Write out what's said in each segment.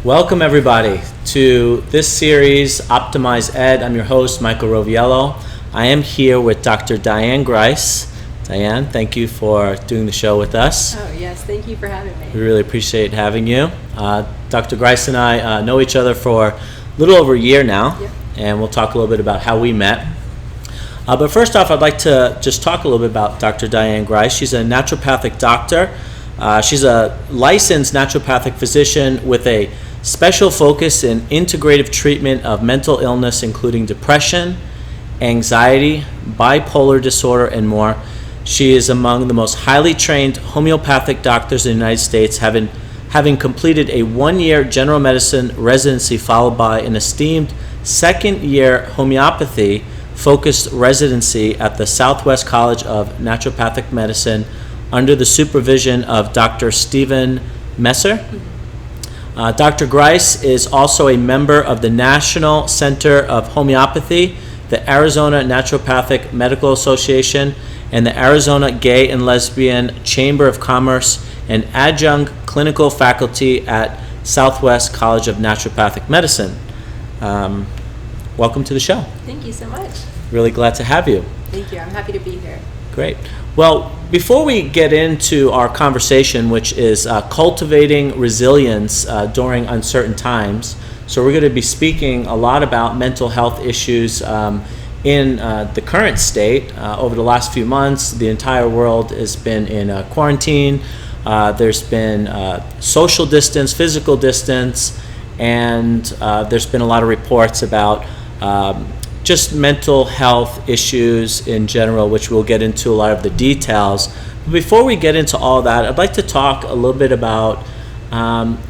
Welcome everybody to this series, Optimyze Ed. I'm your host, Michael Roviello. I am here with Dr. Diane Grise. Diane, thank you for doing the show with us. Oh yes, thank you for having me. We really appreciate having you. Dr. Grise and I know each other for a little over a year now, Yep. And we'll talk a little bit about how we met. But first off, I'd like to just talk a little bit about Dr. Diane Grise. She's a naturopathic doctor. She's a licensed naturopathic physician with a special focus in integrative treatment of mental illness, including depression, anxiety, bipolar disorder, and more. She is among the most highly trained homeopathic doctors in the United States, having completed a one-year general medicine residency followed by an esteemed second-year homeopathy focused residency at the Southwest College of Naturopathic Medicine under the supervision of Dr. Stephen Messer. Dr. Grise is also a member of the National Center of Homeopathy, the Arizona Naturopathic Medical Association, and the Arizona Gay and Lesbian Chamber of Commerce, and adjunct clinical faculty at Southwest College of Naturopathic Medicine. Welcome to the show. Thank you so much. Really glad to have you. Thank you. I'm happy to be here. Great. Well, before we get into our conversation, which is cultivating resilience during uncertain times, so we're going to be speaking a lot about mental health issues in the current state. Over the last few months, the entire world has been in quarantine. There's been social distance, physical distance, and there's been a lot of reports about just mental health issues in general, which we'll get into a lot of the details. But before we get into all that, I'd like to talk a little bit about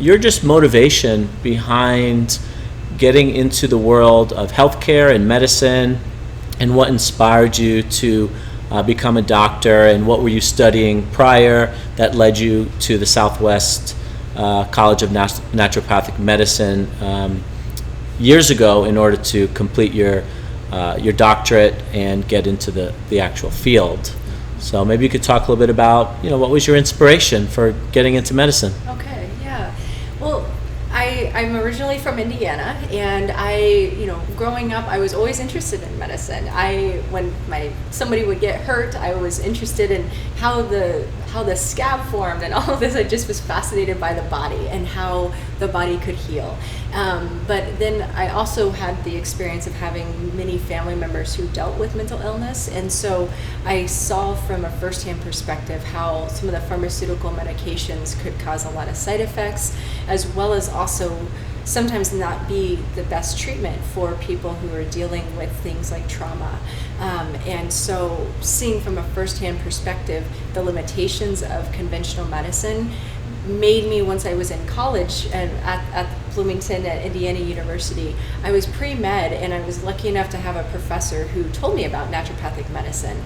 your just motivation behind getting into the world of healthcare and medicine, and what inspired you to become a doctor, and what were you studying prior that led you to the Southwest College of Naturopathic Medicine years ago in order to complete your doctorate and get into the actual field. So maybe you could talk a little bit about, what was your inspiration for getting into medicine? Okay, yeah. Well, I'm originally from Indiana, and growing up, I was always interested in medicine. When somebody would get hurt, I was interested in how the scab formed and all of this. I just was fascinated by the body and how the body could heal. But then I also had the experience of having many family members who dealt with mental illness, and so I saw from a firsthand perspective how some of the pharmaceutical medications could cause a lot of side effects, as well as also sometimes not be the best treatment for people who are dealing with things like trauma. And so seeing from a firsthand perspective the limitations of conventional medicine made me, once I was in college and at Bloomington at Indiana University, I was pre-med, and I was lucky enough to have a professor who told me about naturopathic medicine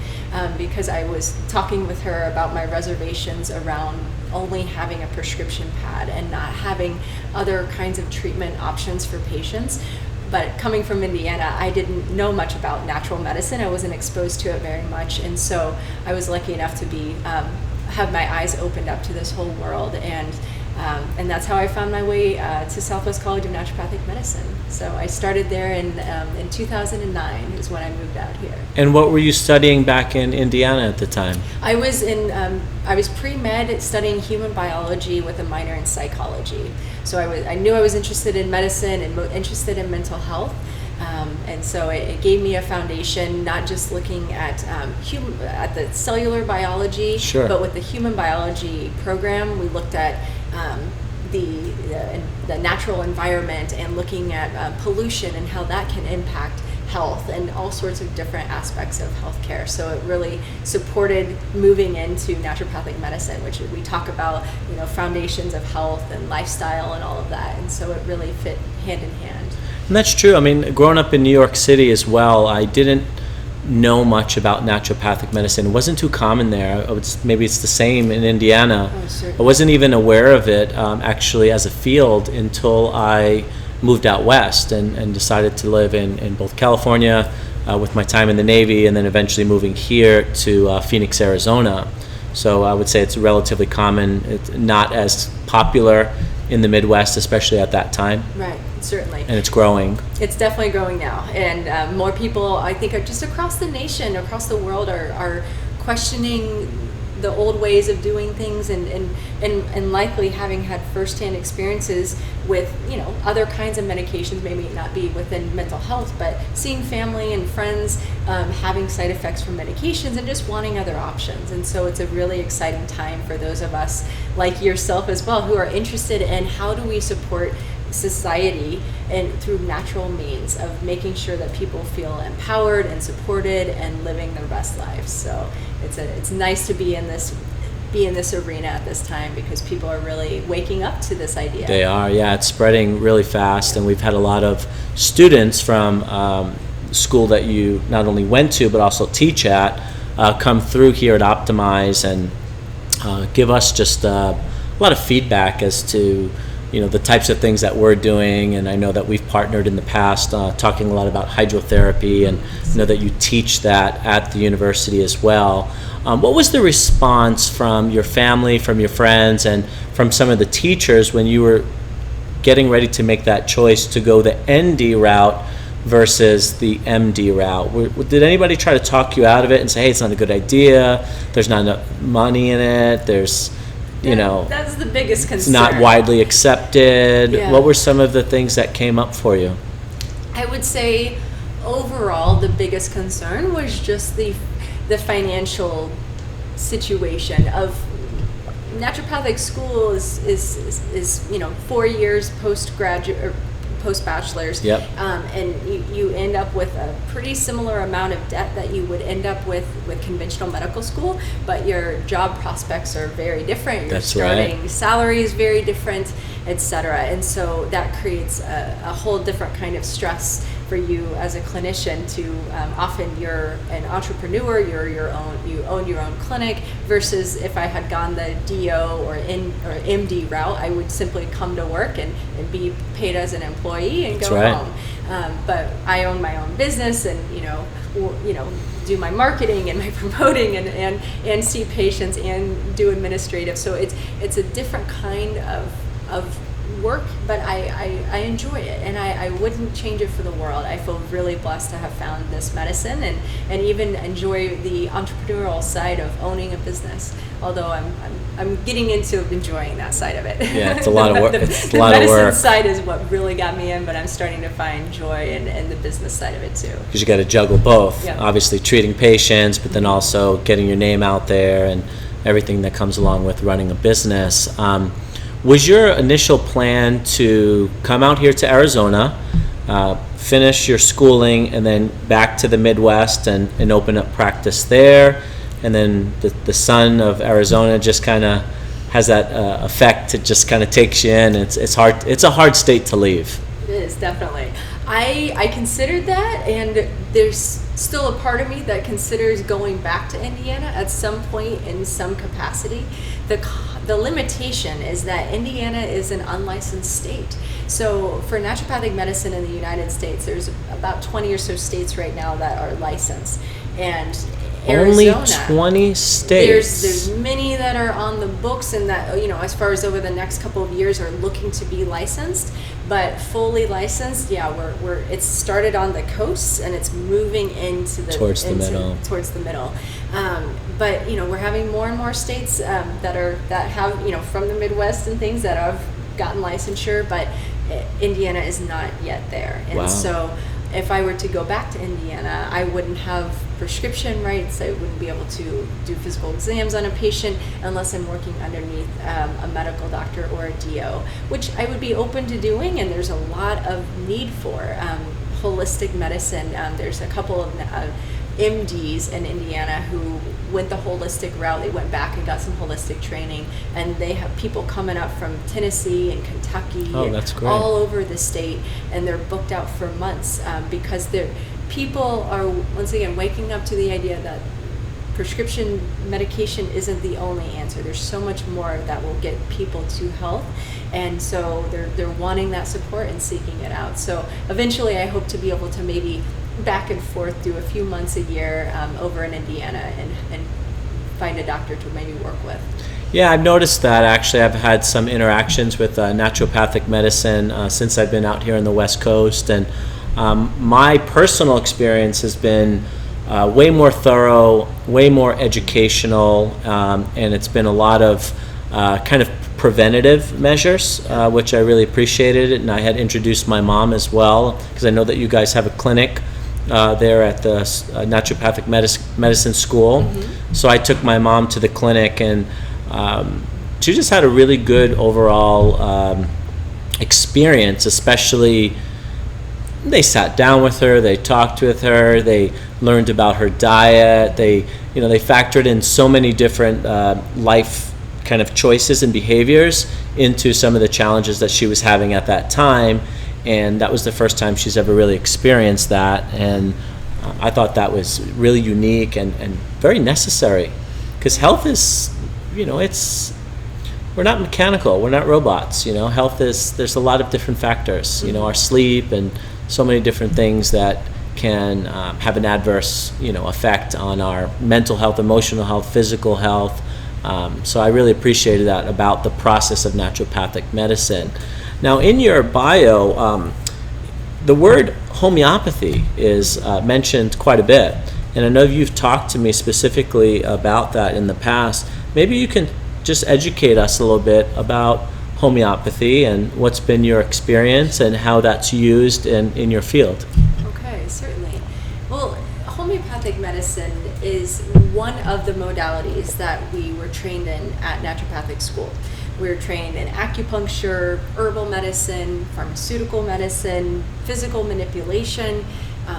because I was talking with her about my reservations around only having a prescription pad and not having other kinds of treatment options for patients. But coming from Indiana, I didn't know much about natural medicine. I wasn't exposed to it very much, and so I was lucky enough to be have my eyes opened up to this whole world, and that's how I found my way to Southwest College of Naturopathic Medicine. So I started there in 2009 is when I moved out here. And what were you studying back in Indiana at the time? I was pre-med studying human biology with a minor in psychology. So I knew I was interested in medicine and interested in mental health. And so it gave me a foundation, not just looking at the cellular biology, Sure. But with the human biology program, we looked at the natural environment and looking at pollution and how that can impact health and all sorts of different aspects of healthcare. So it really supported moving into naturopathic medicine, which we talk about, foundations of health and lifestyle and all of that. And so it really fit hand in hand. And that's true. I mean, growing up in New York City as well, I didn't know much about naturopathic medicine. It wasn't too common there. Maybe it's the same in Indiana. Oh, certainly. I wasn't even aware of it actually as a field until I moved out west and decided to live in both California with my time in the Navy, and then eventually moving here to Phoenix, Arizona. So I would say it's relatively common. It's not as popular in the Midwest, especially at that time. Right, certainly. And it's growing. It's definitely growing now. And more people, I think, are just across the nation, across the world, are questioning the old ways of doing things, and likely having had firsthand experiences with, you know, other kinds of medications, maybe not be within mental health, but seeing family and friends having side effects from medications and just wanting other options. And so it's a really exciting time for those of us like yourself as well, who are interested in how do we support society and through natural means of making sure that people feel empowered and supported and living their best lives. So it's nice to be in this arena at this time, because people are really waking up to this idea. They are, yeah. It's spreading really fast, and we've had a lot of students from school that you not only went to but also teach at come through here at Optimyze and give us just a lot of feedback as to, you know, the types of things that we're doing. And I know that we've partnered in the past talking a lot about hydrotherapy, and I know that you teach that at the university as well. What was the response from your family, from your friends, and from some of the teachers when you were getting ready to make that choice to go the ND route versus the MD route? Did anybody try to talk you out of it and say, hey, it's not a good idea, there's not enough money in it, there's, you know, that's the biggest concern. It's not widely accepted. Yeah. What were some of the things that came up for you? I would say overall the biggest concern was just the financial situation of naturopathic school is you know 4 years postgraduate or post-bachelor's. Yep. And you end up with a pretty similar amount of debt that you would end up with conventional medical school, but your job prospects are very different. Your That's starting right. salary is very different, etc. And so that creates a whole different kind of stress for you as a clinician to often you're an entrepreneur, you own your own clinic, versus if I had gone the DO or MD route, I would simply come to work and be paid as an employee and That's go right. home. But I own my own business, and you know do my marketing and my promoting and see patients and do administrative. So it's a different kind of work, but I enjoy it, and I wouldn't change it for the world. I feel really blessed to have found this medicine and even enjoy the entrepreneurial side of owning a business, although I'm getting into enjoying that side of it. Yeah, it's a lot of work. It's a lot the of medicine work. side is what really got me in, but I'm starting to find joy in the business side of it too. Because you got to juggle both. Yeah. Obviously treating patients, but then also getting your name out there and everything that comes along with running a business. Was your initial plan to come out here to Arizona, finish your schooling, and then back to the Midwest and open up practice there? And then the sun of Arizona just kind of has that effect. It just kind of takes you in. It's hard. It's a hard state to leave. It is, definitely. I considered that, and there's still a part of me that considers going back to Indiana at some point in some capacity. The limitation is that Indiana is an unlicensed state. So for naturopathic medicine in the United States, there's about 20 or so states right now that are licensed. And Only Arizona, 20 states. There's many that are on the books, and that, you know, as far as over the next couple of years are looking to be licensed, but fully licensed, yeah, it's started on the coast and it's moving towards the middle. But you know, we're having more and more states that have, you know, from the Midwest and things that have gotten licensure, but Indiana is not yet there. And Wow. so if I were to go back to Indiana, I wouldn't have prescription rights. I wouldn't be able to do physical exams on a patient unless I'm working underneath a medical doctor or a DO, which I would be open to doing, and there's a lot of need for holistic medicine. There's a couple of MDs in Indiana who went the holistic route. They went back and got some holistic training, and they have people coming up from Tennessee and Kentucky and that's great. all over the state, and they're booked out for months because people are once again waking up to the idea that prescription medication isn't the only answer. There's so much more that will get people to health, and so they're wanting that support and seeking it out. So eventually I hope to be able to maybe back and forth do a few months a year over in Indiana and find a doctor to maybe work with. Yeah, I've noticed that actually. I've had some interactions with naturopathic medicine since I've been out here on the West Coast, and my personal experience has been way more thorough, way more educational, and it's been a lot of kind of preventative measures, which I really appreciated. And I had introduced my mom as well, because I know that you guys have a clinic there at the Naturopathic Medicine School. Mm-hmm. So I took my mom to the clinic, and she just had a really good overall experience. Especially, they sat down with her, they talked with her, they learned about her diet, they factored in so many different life kind of choices and behaviors into some of the challenges that she was having at that time. And that was the first time she's ever really experienced that. And I thought that was really unique and very necessary, because health is, we're not mechanical, we're not robots. Health is, there's a lot of different factors, our sleep and so many different things that can have an adverse, effect on our mental health, emotional health, physical health. So I really appreciated that about the process of naturopathic medicine. Now, in your bio, the word homeopathy is mentioned quite a bit, and I know you've talked to me specifically about that in the past. Maybe you can just educate us a little bit about homeopathy and what's been your experience and how that's used in your field. Okay, certainly. Well, homeopathic medicine is one of the modalities that we were trained in at naturopathic school. We were trained in acupuncture, herbal medicine, pharmaceutical medicine, physical manipulation,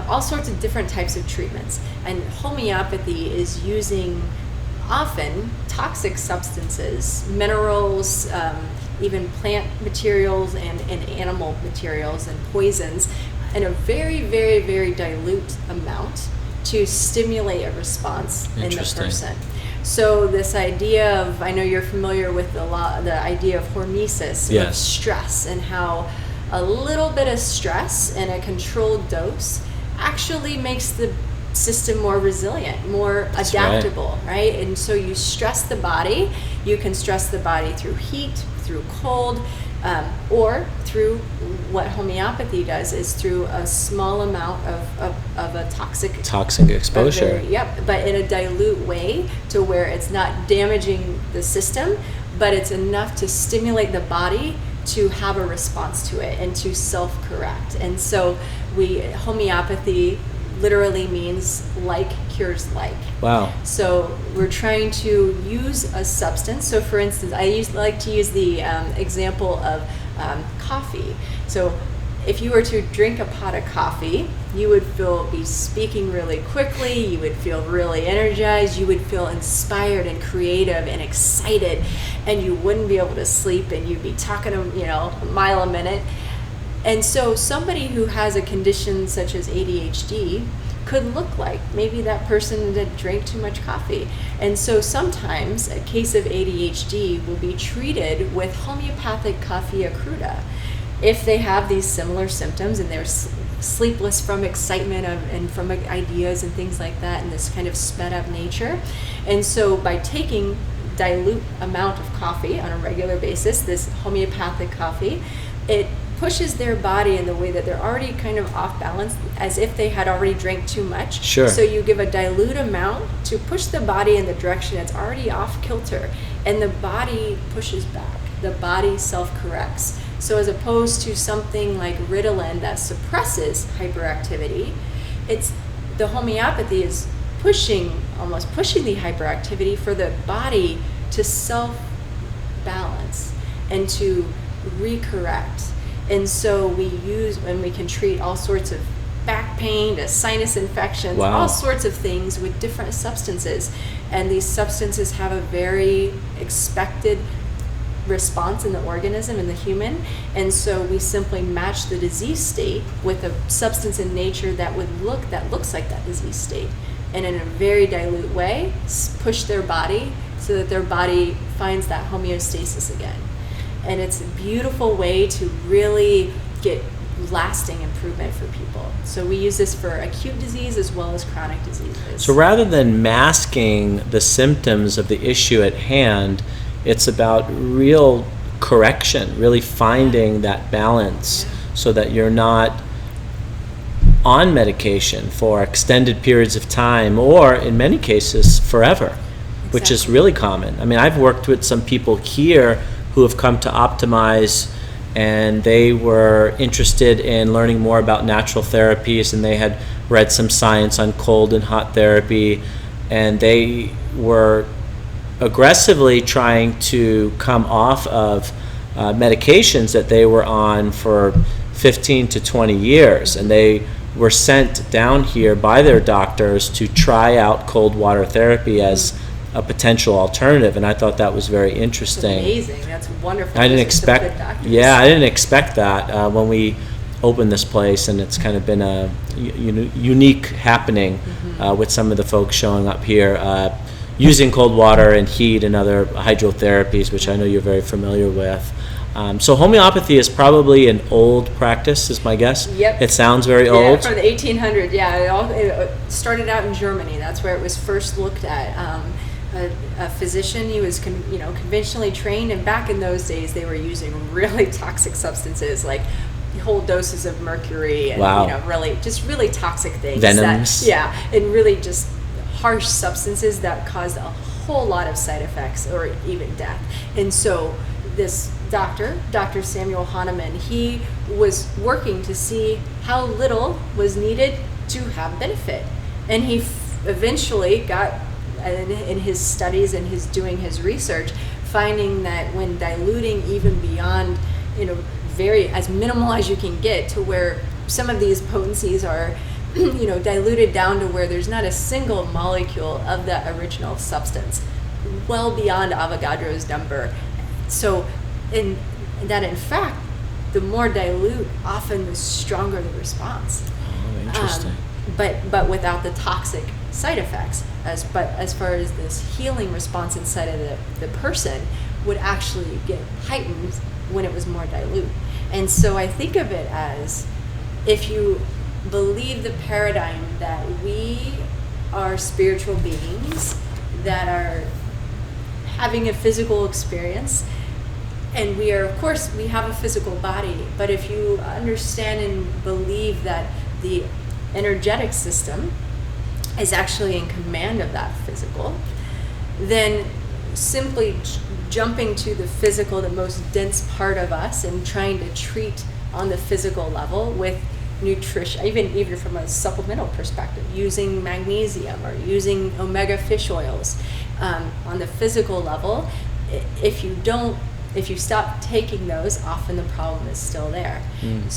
all sorts of different types of treatments. And homeopathy is using often toxic substances, minerals, even plant materials and animal materials and poisons in a very, very, very dilute amount to stimulate a response in the person. So this idea of, I know you're familiar with the idea of hormesis, yes, of stress, and how a little bit of stress in a controlled dose actually makes the system more resilient, more adaptable, right? And so you stress the body. You can stress the body through heat, through cold, or through what homeopathy does is through a small amount of a toxic exposure. But in a dilute way, to where it's not damaging the system, but it's enough to stimulate the body to have a response to it and to self-correct. And so homeopathy literally means like cures like. Wow. So we're trying to use a substance. So for instance, I like to use the example of coffee. So if you were to drink a pot of coffee, you would be speaking really quickly, you would feel really energized, you would feel inspired and creative and excited, and you wouldn't be able to sleep, and you'd be talking a mile a minute. And so somebody who has a condition such as ADHD could look like maybe that person that drank too much coffee. And so sometimes a case of ADHD will be treated with homeopathic coffea cruda if they have these similar symptoms and they're sleepless from excitement and from ideas and things like that, and this kind of sped up nature. And so by taking dilute amount of coffee on a regular basis, this homeopathic coffee, it pushes their body in the way that they're already kind of off balance, as if they had already drank too much. Sure. So you give a dilute amount to push the body in the direction it's already off kilter, and the body pushes back. The body self-corrects. So as opposed to something like Ritalin that suppresses hyperactivity, the homeopathy is almost pushing the hyperactivity for the body to self-balance and to recorrect. And so we can treat all sorts of back pain to sinus infections, wow, all sorts of things with different substances. And these substances have a very expected response in the organism, in the human. And so we simply match the disease state with a substance in nature that looks like that disease state. And in a very dilute way, push their body so that their body finds that homeostasis again. And it's a beautiful way to really get lasting improvement for people. So we use this for acute disease as well as chronic diseases. So rather than masking the symptoms of the issue at hand, it's about real correction, really finding that balance so that you're not on medication for extended periods of time, or in many cases forever, which is really common. I mean, I've worked with some people here who have come to Optimyze, and they were interested in learning more about natural therapies, and they had read some science on cold and hot therapy, and they were aggressively trying to come off of medications that they were on for 15 to 20 years, and they were sent down here by their doctors to try out cold water therapy as a potential alternative, and I thought that was very interesting. That's amazing. That's wonderful. I didn't expect that when we opened this place, and it's kind of been a unique happening with some of the folks showing up here using cold water and heat and other hydrotherapies, which I know you're very familiar with. So homeopathy is probably an old practice, is my guess. Yep. It sounds very old. Yeah, from the 1800s. Yeah, it started out in Germany. That's where it was first looked at. A physician, he was conventionally trained, and back in those days they were using really toxic substances like whole doses of mercury and really toxic things. Venoms. And really just harsh substances that caused a whole lot of side effects or even death. And so this Dr. Samuel Hahnemann, he was working to see how little was needed to have benefit, and he eventually got in his studies and his doing his research, finding that when diluting even beyond, very as minimal as you can get, to where some of these potencies are, diluted down to where there's not a single molecule of that original substance, well beyond Avogadro's number. So, in fact, the more dilute, often the stronger the response. Oh, interesting. But without the toxic side effects. But as far as this healing response inside of the person would actually get heightened when it was more dilute. And so I think of it as, if you believe the paradigm that we are spiritual beings that are having a physical experience, and we are, of course, we have a physical body, but if you understand and believe that the energetic system is actually in command of that physical, then simply jumping to the physical, the most dense part of us, and trying to treat on the physical level with nutrition, even from a supplemental perspective, using magnesium or using omega fish oils on the physical level, if you stop taking those, often the problem is still there.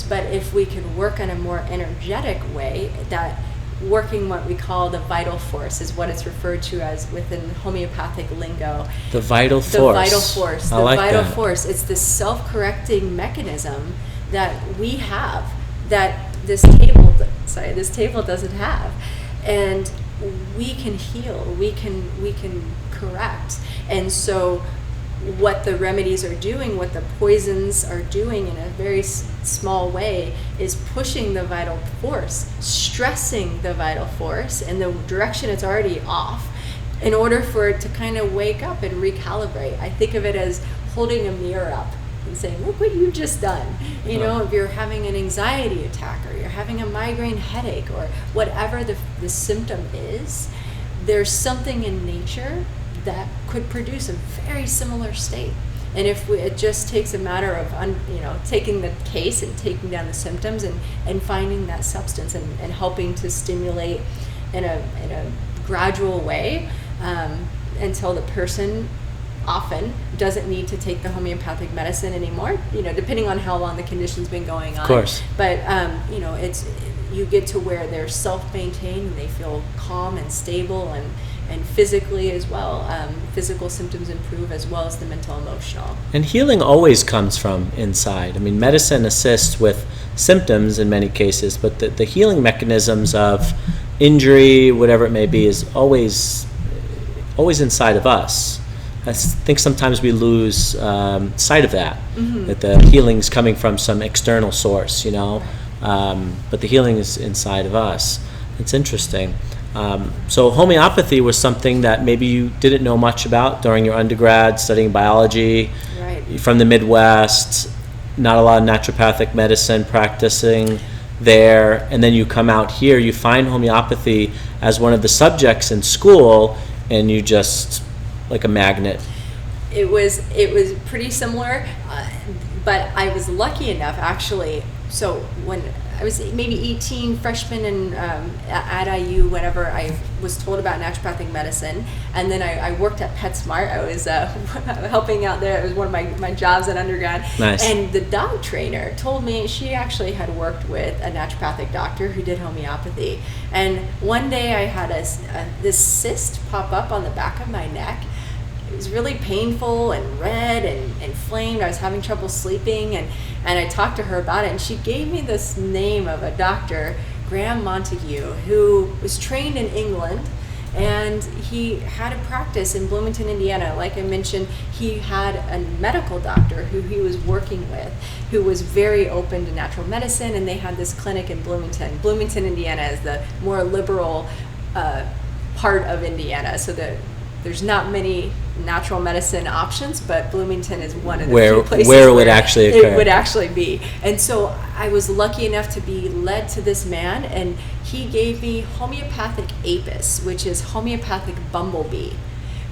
But if we can work in a more energetic way, that working what we call the vital force is what it's referred to as within homeopathic lingo. The vital force. The vital force. I like vital that. force. It's this self-correcting mechanism that we have that this table doesn't have, and we can heal. We can correct. And so what the remedies are doing, what the poisons are doing in a very small way, is pushing the vital force, stressing the vital force in the direction it's already off, in order for it to kind of wake up and recalibrate. I think of it as holding a mirror up and saying, look what you've just done. If you're having an anxiety attack, or you're having a migraine headache, or whatever the symptom is, there's something in nature that could produce a very similar state. And if it just takes a matter of taking the case and taking down the symptoms and finding that substance and helping to stimulate in a gradual way until the person often doesn't need to take the homeopathic medicine anymore, depending on how long the condition's been going on. Of course. But you get to where they're self-maintained and they feel calm and stable, and physically as well. Physical symptoms improve as well as the mental, emotional. And healing always comes from inside. I mean, medicine assists with symptoms in many cases, but the healing mechanisms of injury, whatever it may be, is always inside of us. think sometimes we lose sight of that, that the healing's coming from some external source, but the healing is inside of us. It's interesting. So homeopathy was something that maybe you didn't know much about during your undergrad, studying biology, right. From the Midwest, not a lot of naturopathic medicine practicing there, and then you come out here, you find homeopathy as one of the subjects in school, and you just, like a magnet. It was pretty similar, but I was lucky enough, actually. So when I was maybe 18, freshman in at IU, whenever I was told about naturopathic medicine, and then I worked at PetSmart. I was helping out there. It was one of my jobs at undergrad. Nice. And the dog trainer told me she actually had worked with a naturopathic doctor who did homeopathy. And one day I had this cyst pop up on the back of my neck. It was really painful and red and inflamed. I was having trouble sleeping, and I talked to her about it, and she gave me this name of a doctor, Graham Montague, who was trained in England, and he had a practice in Bloomington, Indiana. Like I mentioned, he had a medical doctor who he was working with, who was very open to natural medicine, and they had this clinic in Bloomington. Bloomington, Indiana is the more liberal part of Indiana, so there's not many natural medicine options, but Bloomington is one of the few places where it would actually occur. It would actually be. And so I was lucky enough to be led to this man, and he gave me homeopathic apis, which is homeopathic bumblebee,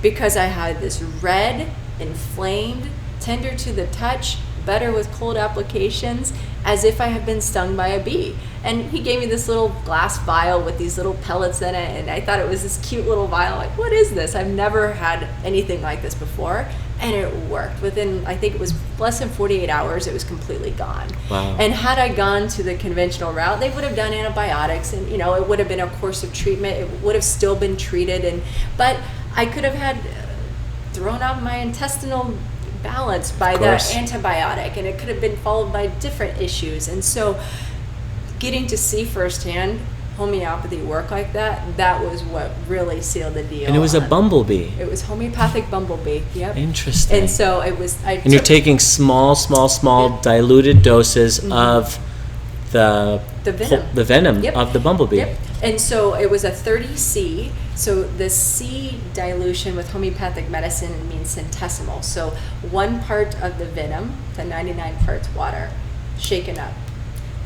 because I had this red, inflamed, tender to the touch, better with cold applications, as if I had been stung by a bee. And he gave me this little glass vial with these little pellets in it, and I thought it was this cute little vial. Like, what is this? I've never had anything like this before. And it worked. Within, I think it was less than 48 hours, it was completely gone. Wow. And had I gone to the conventional route, they would have done antibiotics, and it would have been a course of treatment. It would have still been treated, but I could have had thrown out my intestinal balance by the antibiotic, and it could have been followed by different issues. And so getting to see firsthand homeopathy work like that was what really sealed the deal. And it was a bumblebee. It was homeopathic bumblebee. Yep. Interesting. And so it was. And you're taking small diluted doses of the venom of the bumblebee. Yep. And so it was a 30C. So the C dilution with homeopathic medicine means centesimal. So 1 part of the venom to 99 parts water, shaken up.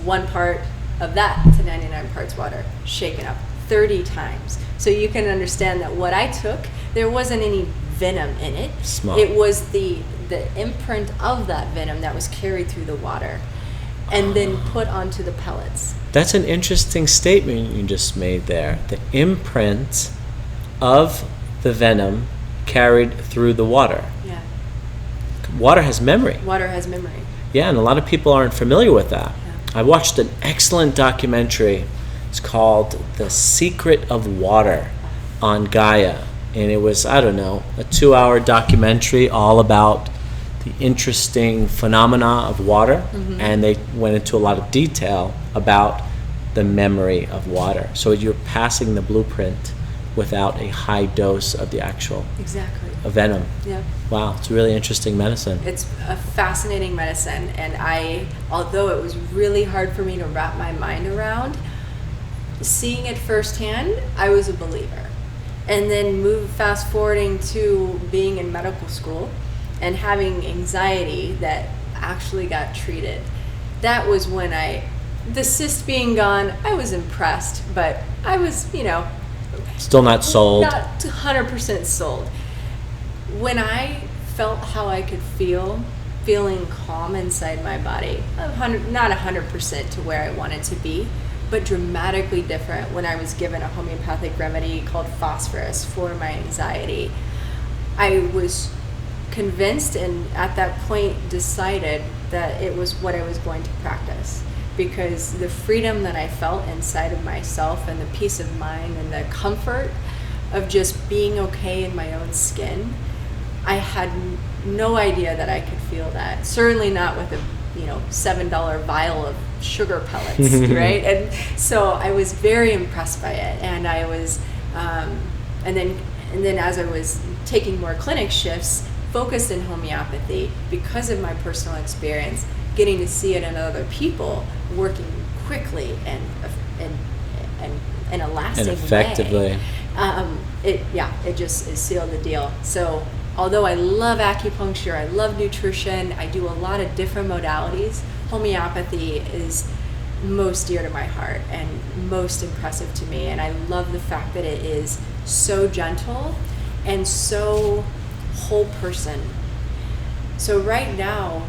1 part of that to 99 parts water, shaken up 30 times. So you can understand that what I took, there wasn't any venom in it. Small. It was the imprint of that venom that was carried through the water and then put onto the pellets. That's an interesting statement you just made there. The imprint of the venom carried through the water. Yeah. Water has memory. Water has memory. Yeah, and a lot of people aren't familiar with that. Yeah. I watched an excellent documentary. It's called The Secret of Water on Gaia. And it was, a 2-hour documentary all about the interesting phenomena of water. Mm-hmm. And they went into a lot of detail about the memory of water. So you're passing the blueprint without a high dose of the actual venom. Yeah. Wow, it's a really interesting medicine. It's a fascinating medicine, and although it was really hard for me to wrap my mind around, seeing it firsthand, I was a believer. And then fast forwarding to being in medical school and having anxiety that actually got treated. That was when the cyst being gone, I was impressed, but I was, still not sold. Not 100% sold. When I felt how I could feeling calm inside my body, not 100% to where I wanted to be, but dramatically different when I was given a homeopathic remedy called phosphorus for my anxiety. I was convinced, and at that point decided that it was what I was going to practice, because the freedom that I felt inside of myself and the peace of mind and the comfort of just being okay in my own skin, I had no idea that I could feel that. Certainly not with a $7 vial of sugar pellets, right? And so I was very impressed by it, and I was, and then as I was taking more clinic shifts focused in homeopathy because of my personal experience, getting to see it in other people working quickly and in a lasting and effectively. Way. It just is sealed the deal. So although I love acupuncture, I love nutrition, I do a lot of different modalities, homeopathy is most dear to my heart and most impressive to me. And I love the fact that it is so gentle and so whole person. So right now,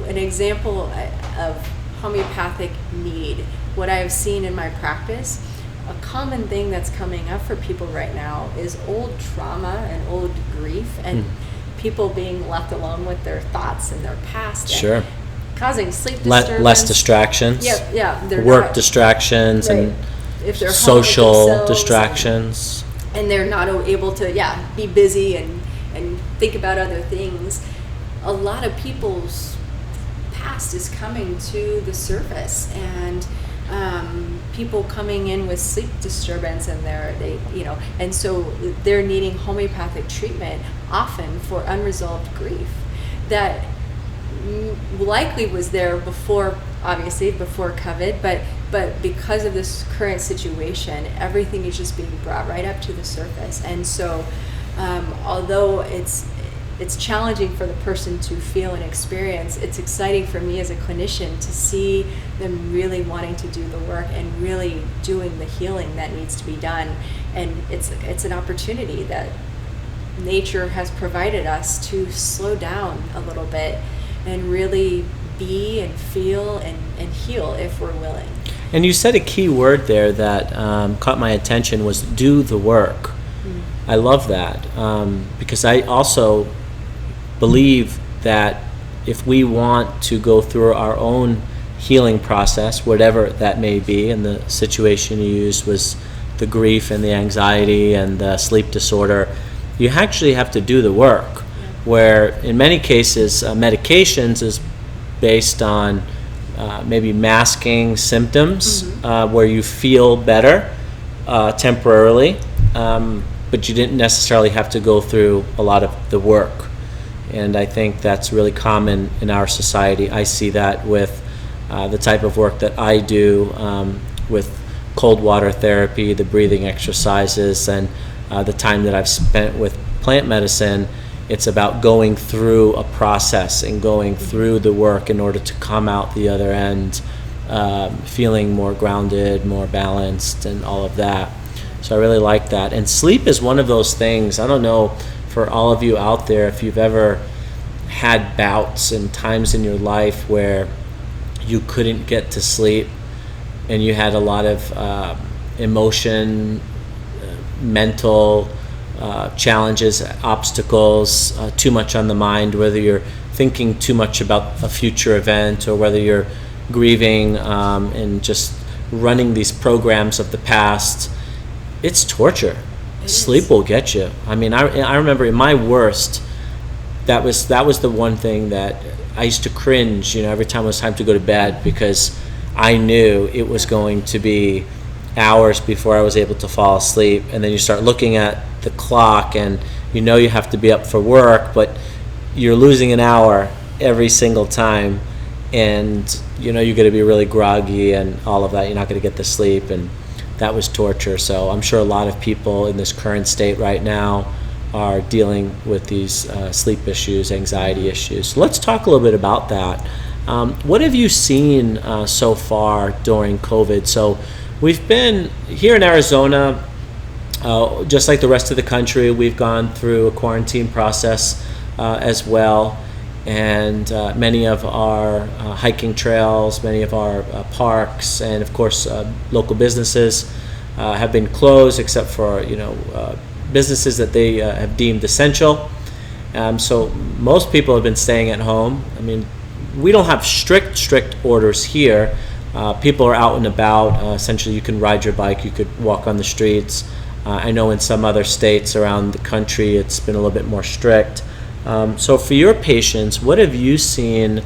an example of homeopathic need, what I have seen in my practice, a common thing that's coming up for people right now is old trauma and old grief and people being left alone with their thoughts and their past. Sure. And causing sleep disturbance. Less distractions. Yeah. Work distractions right. and if they're social distractions. And they're not able to, be busy and think about other things. A lot of people's past is coming to the surface, and people coming in with sleep disturbance, and and so they're needing homeopathic treatment often for unresolved grief that likely was there before COVID, but because of this current situation, everything is just being brought right up to the surface. And so although it's challenging for the person to feel and experience, it's exciting for me as a clinician to see them really wanting to do the work and really doing the healing that needs to be done. And it's an opportunity that nature has provided us to slow down a little bit and really be and feel and heal if we're willing. And you said a key word there that caught my attention was do the work. I love that because I also believe that if we want to go through our own healing process, whatever that may be, and the situation you used was the grief and the anxiety and the sleep disorder, you actually have to do the work. Where in many cases, medications is based on maybe masking symptoms where you feel better temporarily, but you didn't necessarily have to go through a lot of the work. And I think that's really common in our society. I see that with the type of work that I do with cold water therapy, the breathing exercises, and the time that I've spent with plant medicine. It's about going through a process and going through the work in order to come out the other end feeling more grounded, more balanced, and all of that. So I really like that. And sleep is one of those things. I don't know for all of you out there if you've ever had bouts and times in your life where you couldn't get to sleep and you had a lot of emotion, mental challenges, obstacles, too much on the mind, whether you're thinking too much about a future event or whether you're grieving and just running these programs of the past. It's torture. Sleep will get you. I mean, I remember in my worst, that was the one thing that I used to cringe, every time it was time to go to bed, because I knew it was going to be hours before I was able to fall asleep. And then you start looking at the clock and you have to be up for work, but you're losing an hour every single time, and you're going to be really groggy and all of that. You're not going to get the sleep, and that was torture. So I'm sure a lot of people in this current state right now are dealing with these sleep issues, anxiety issues. So let's talk a little bit about that. What have you seen so far during COVID? So we've been here in Arizona, just like the rest of the country, we've gone through a quarantine process as well. And many of our hiking trails, many of our parks, and of course local businesses have been closed except for businesses that they have deemed essential. So most people have been staying at home. I mean, we don't have strict orders here. People are out and about. Essentially, you can ride your bike, you could walk on the streets. I know in some other states around the country it's been a little bit more strict. So for your patients, what have you seen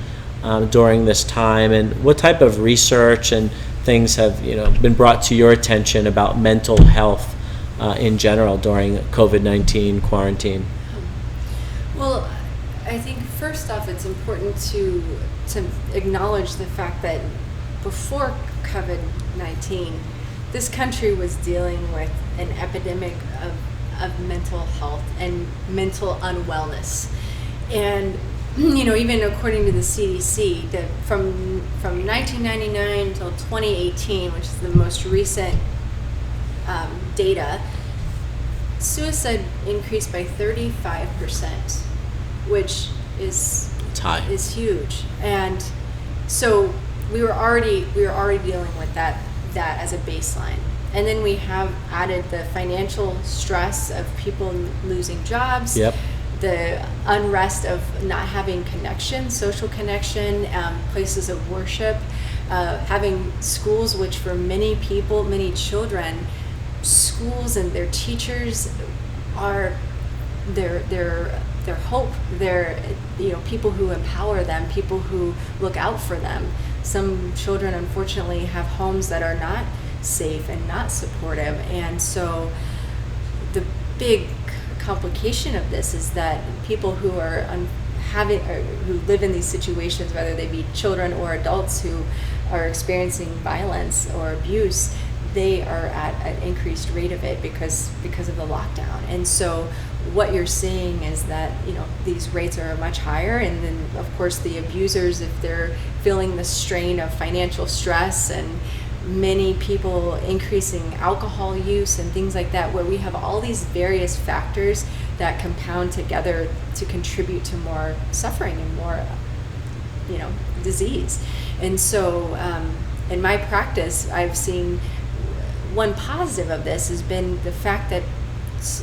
during this time, and what type of research and things have been brought to your attention about mental health in general during COVID-19 quarantine? Well, I think first off, it's important to acknowledge the fact that before COVID-19, this country was dealing with an epidemic of mental health and mental unwellness. And even according to the CDC, from 1999 until 2018, which is the most recent data, suicide increased by 35%, which is huge. And so we were already dealing with that as a baseline. And then we have added the financial stress of people losing jobs. Yep. The unrest of not having connection, social connection, places of worship, having schools, which for many people, many children, schools and their teachers are their hope. They're people who empower them, people who look out for them. Some children, unfortunately, have homes that are not safe and not supportive, and so the big complication of this is that people who are who live in these situations, whether they be children or adults who are experiencing violence or abuse, they are at an increased rate of it because of the lockdown. And so what you're seeing is that these rates are much higher, and then of course the abusers, if they're feeling the strain of financial stress, and many people increasing alcohol use and things like that, where we have all these various factors that compound together to contribute to more suffering and more disease. And so in my practice, I've seen one positive of this has been the fact that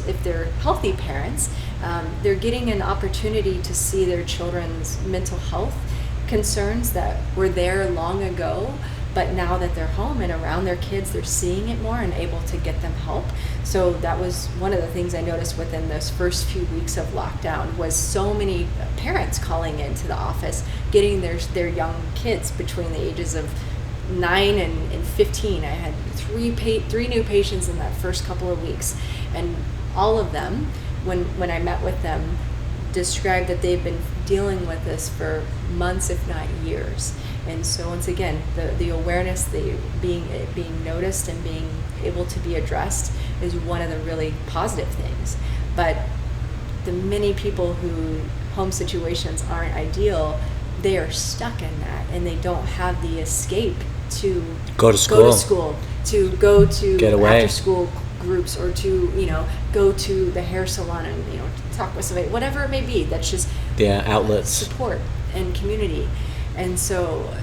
if they're healthy parents, they're getting an opportunity to see their children's mental health concerns that were there long ago, but now that they're home and around their kids, they're seeing it more and able to get them help. So that was one of the things I noticed within those first few weeks of lockdown, was so many parents calling into the office, getting their young kids between the ages of 9 and 15. I had three new patients in that first couple of weeks, and all of them, when I met with them, described that they've been dealing with this for months, if not years. And so once again, the awareness, being noticed and being able to be addressed is one of the really positive things. But the many people who home situations aren't ideal, they are stuck in that, and they don't have the escape to go to school, to go to get away, after school groups, or to go to the hair salon and talk with somebody, whatever it may be. That's just outlets, support and community. And so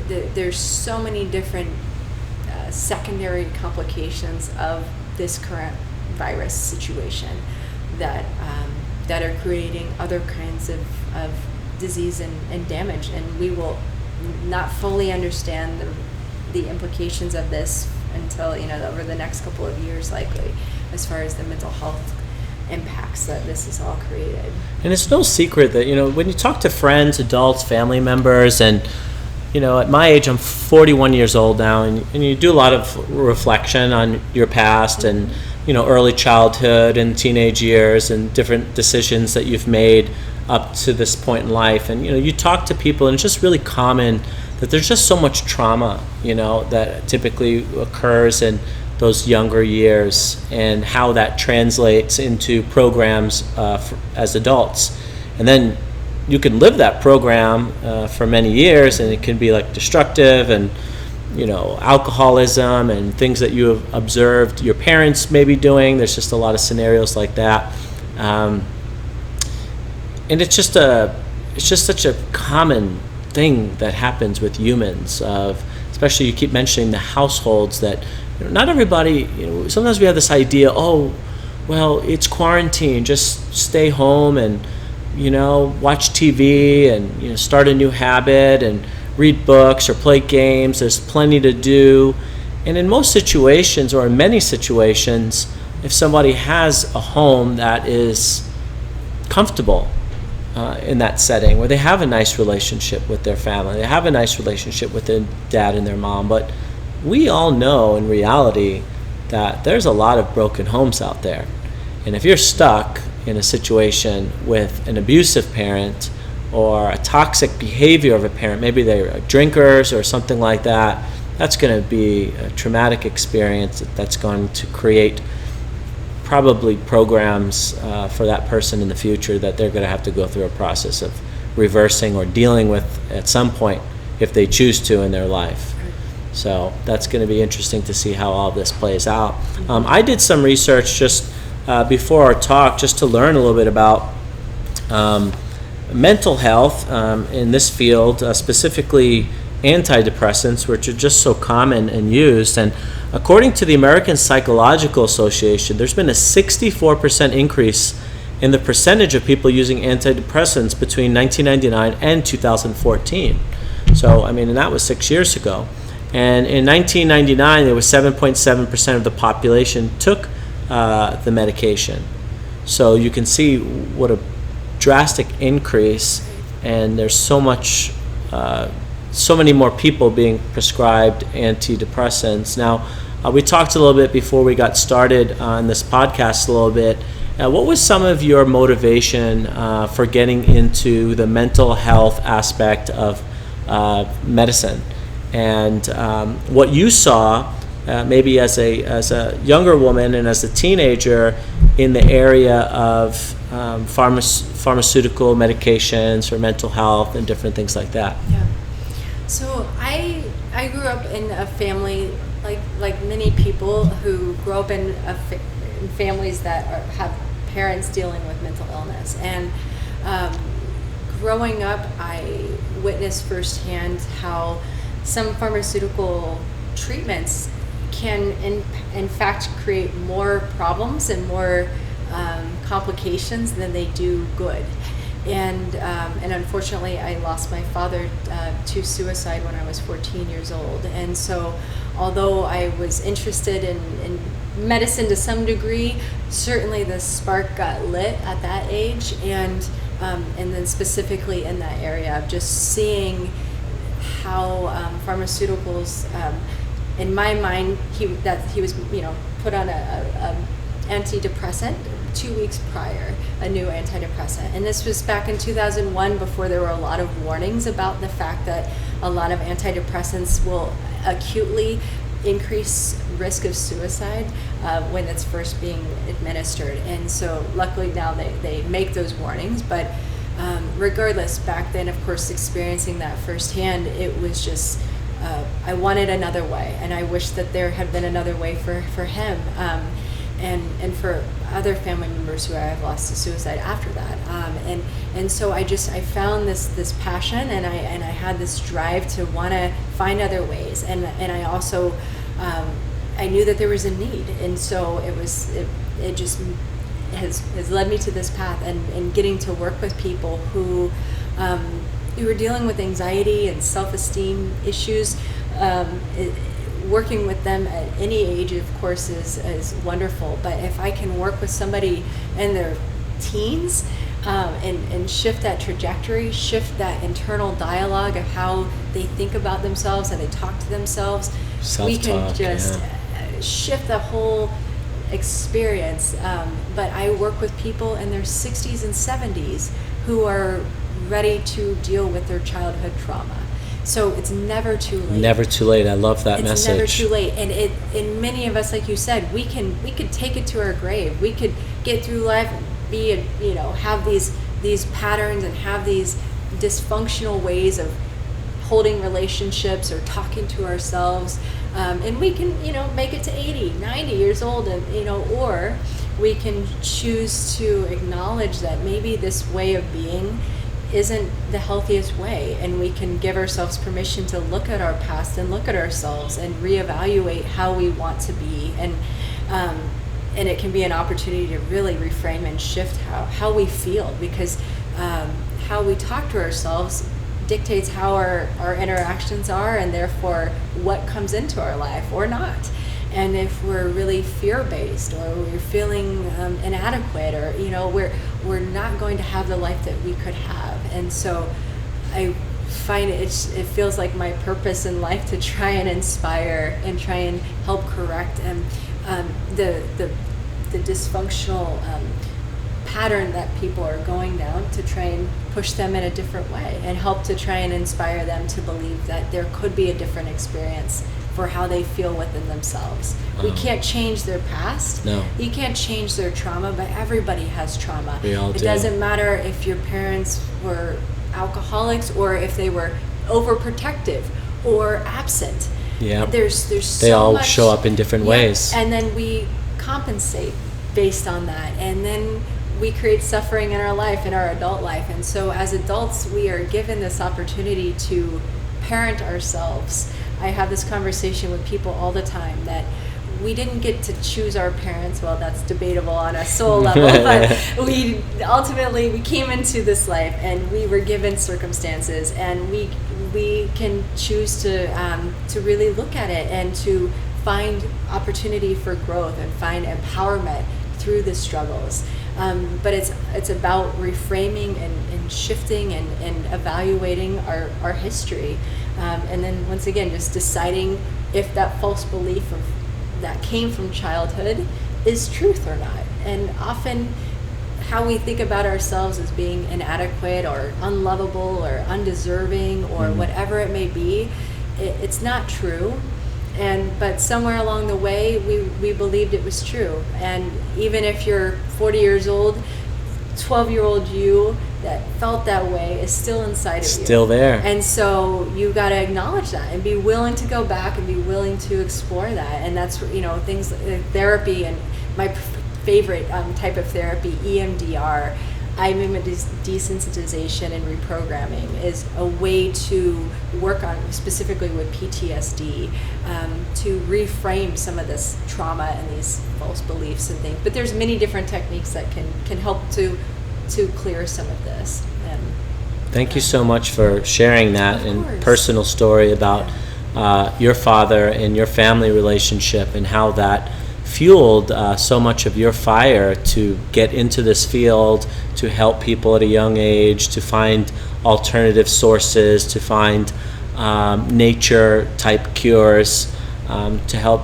there's so many different secondary complications of this current virus situation that are creating other kinds of disease and damage. And we will not fully understand the implications of this until over the next couple of years, likely, as far as the mental health impacts that this has all created. And it's no secret that when you talk to friends, adults, family members, and at my age, I'm 41 years old now, and you do a lot of reflection on your past and early childhood and teenage years and different decisions that you've made up to this point in life. And you talk to people, and it's just really common that there's just so much trauma that typically occurs in those younger years, and how that translates into programs as adults. And then you can live that program for many years, and it can be like destructive, and alcoholism and things that you have observed your parents may be doing. There's just a lot of scenarios like that, and it's just such a common thing that happens with humans. Especially, you keep mentioning the households that not everybody. Sometimes we have this idea, oh, well, it's quarantine, just stay home and watch TV and start a new habit and read books or play games. There's plenty to do. And in most situations, or in many situations, if somebody has a home that is comfortable in that setting, where they have a nice relationship with their family, they have a nice relationship with their dad and their mom, but we all know in reality that there's a lot of broken homes out there. And if you're stuck in a situation with an abusive parent or a toxic behavior of a parent, maybe they're drinkers or something like that, that's going to be a traumatic experience that's going to create probably programs for that person in the future that they're going to have to go through a process of reversing or dealing with at some point if they choose to in their life. So that's going to be interesting to see how all this plays out. I did some research just before our talk just to learn a little bit about mental health in this field, specifically antidepressants, which are just so common and used. And according to the American Psychological Association, there's been a 64% increase in the percentage of people using antidepressants between 1999 and 2014. So, I mean, and that was 6 years ago. And in 1999, there was 7.7% of the population took the medication. So you can see what a drastic increase, and there's so many more people being prescribed antidepressants. Now, we talked a little bit before we got started on this podcast a little bit. What was some of your motivation for getting into the mental health aspect of medicine? And what you saw maybe as a younger woman and as a teenager in the area of pharmaceutical medications for mental health and different things like that. Yeah. So I grew up in a family like many people who grow up in families that have parents dealing with mental illness. And growing up, I witnessed firsthand how some pharmaceutical treatments can in fact create more problems and more complications than they do good. And unfortunately, I lost my father to suicide when I was 14 years old. And so, although I was interested in medicine to some degree, certainly the spark got lit at that age, and then specifically in that area of just seeing how pharmaceuticals, in my mind, he was put on a antidepressant 2 weeks prior, a new antidepressant. And this was back in 2001, before there were a lot of warnings about the fact that a lot of antidepressants will acutely increase risk of suicide when it's first being administered. And so luckily now they make those warnings, but regardless, back then, of course, experiencing that firsthand, it was just, I wanted another way, and I wish that there had been another way for him. And for other family members who I have lost to suicide after that, and so I found this passion, and I had this drive to want to find other ways, and I also I knew that there was a need, and so it just has led me to this path, and getting to work with people who are dealing with anxiety and self-esteem issues. Working with them at any age, of course, is wonderful. But if I can work with somebody in their teens and shift that trajectory, shift that internal dialogue of how they think about themselves and they talk to themselves, we can just shift the whole experience. But I work with people in their 60s and 70s who are ready to deal with their childhood trauma. So it's never too late. Never too late. I love that message. It's never too late, and many of us, like you said, we could take it to our grave. We could get through life, have these patterns and have these dysfunctional ways of holding relationships or talking to ourselves, and we can make it to 80, 90 years old, and or we can choose to acknowledge that maybe this way of being isn't the healthiest way, and we can give ourselves permission to look at our past and look at ourselves and reevaluate how we want to be, and it can be an opportunity to really reframe and shift how we feel, because how we talk to ourselves dictates how our interactions are, and therefore what comes into our life or not. And if we're really fear-based, or we're feeling inadequate, or we're not going to have the life that we could have. And so I find it feels like my purpose in life to try and inspire and try and help correct. And the dysfunctional pattern that people are going down, to try and push them in a different way and help to try and inspire them to believe that there could be a different experience for how they feel within themselves. We can't change their past. No. You can't change their trauma, but everybody has trauma. We all It do. doesn't matter if your parents were alcoholics or if they were overprotective or absent. Yeah. There's so They all much, show up in different ways. And then we compensate based on that. And then we create suffering in our life, in our adult life. And so as adults, we are given this opportunity to parent ourselves. I have this conversation with people all the time that we didn't get to choose our parents. Well, that's debatable on a soul level, but we came into this life and we were given circumstances, and we can choose to really look at it and to find opportunity for growth and find empowerment through the struggles. But it's about reframing and shifting and evaluating our history. And then once again, just deciding if that false belief that came from childhood is truth or not. And often how we think about ourselves as being inadequate or unlovable or undeserving or whatever it may be, it's not true. But somewhere along the way, we believed it was true. And even if you're 40 years old, 12-year-old you that felt that way is still inside of you. Still there. And so you got to acknowledge that and be willing to go back and be willing to explore that. And that's, things like therapy, and my favorite type of therapy, EMDR, eye movement desensitization and reprogramming, is a way to work on, specifically with PTSD, to reframe some of this trauma and these false beliefs and things. But there's many different techniques that can help to clear some of this. Thank you so much for sharing that and course. personal story about your father and your family relationship, and how that fueled so much of your fire to get into this field, to help people at a young age, to find alternative sources, to find nature type cures, to help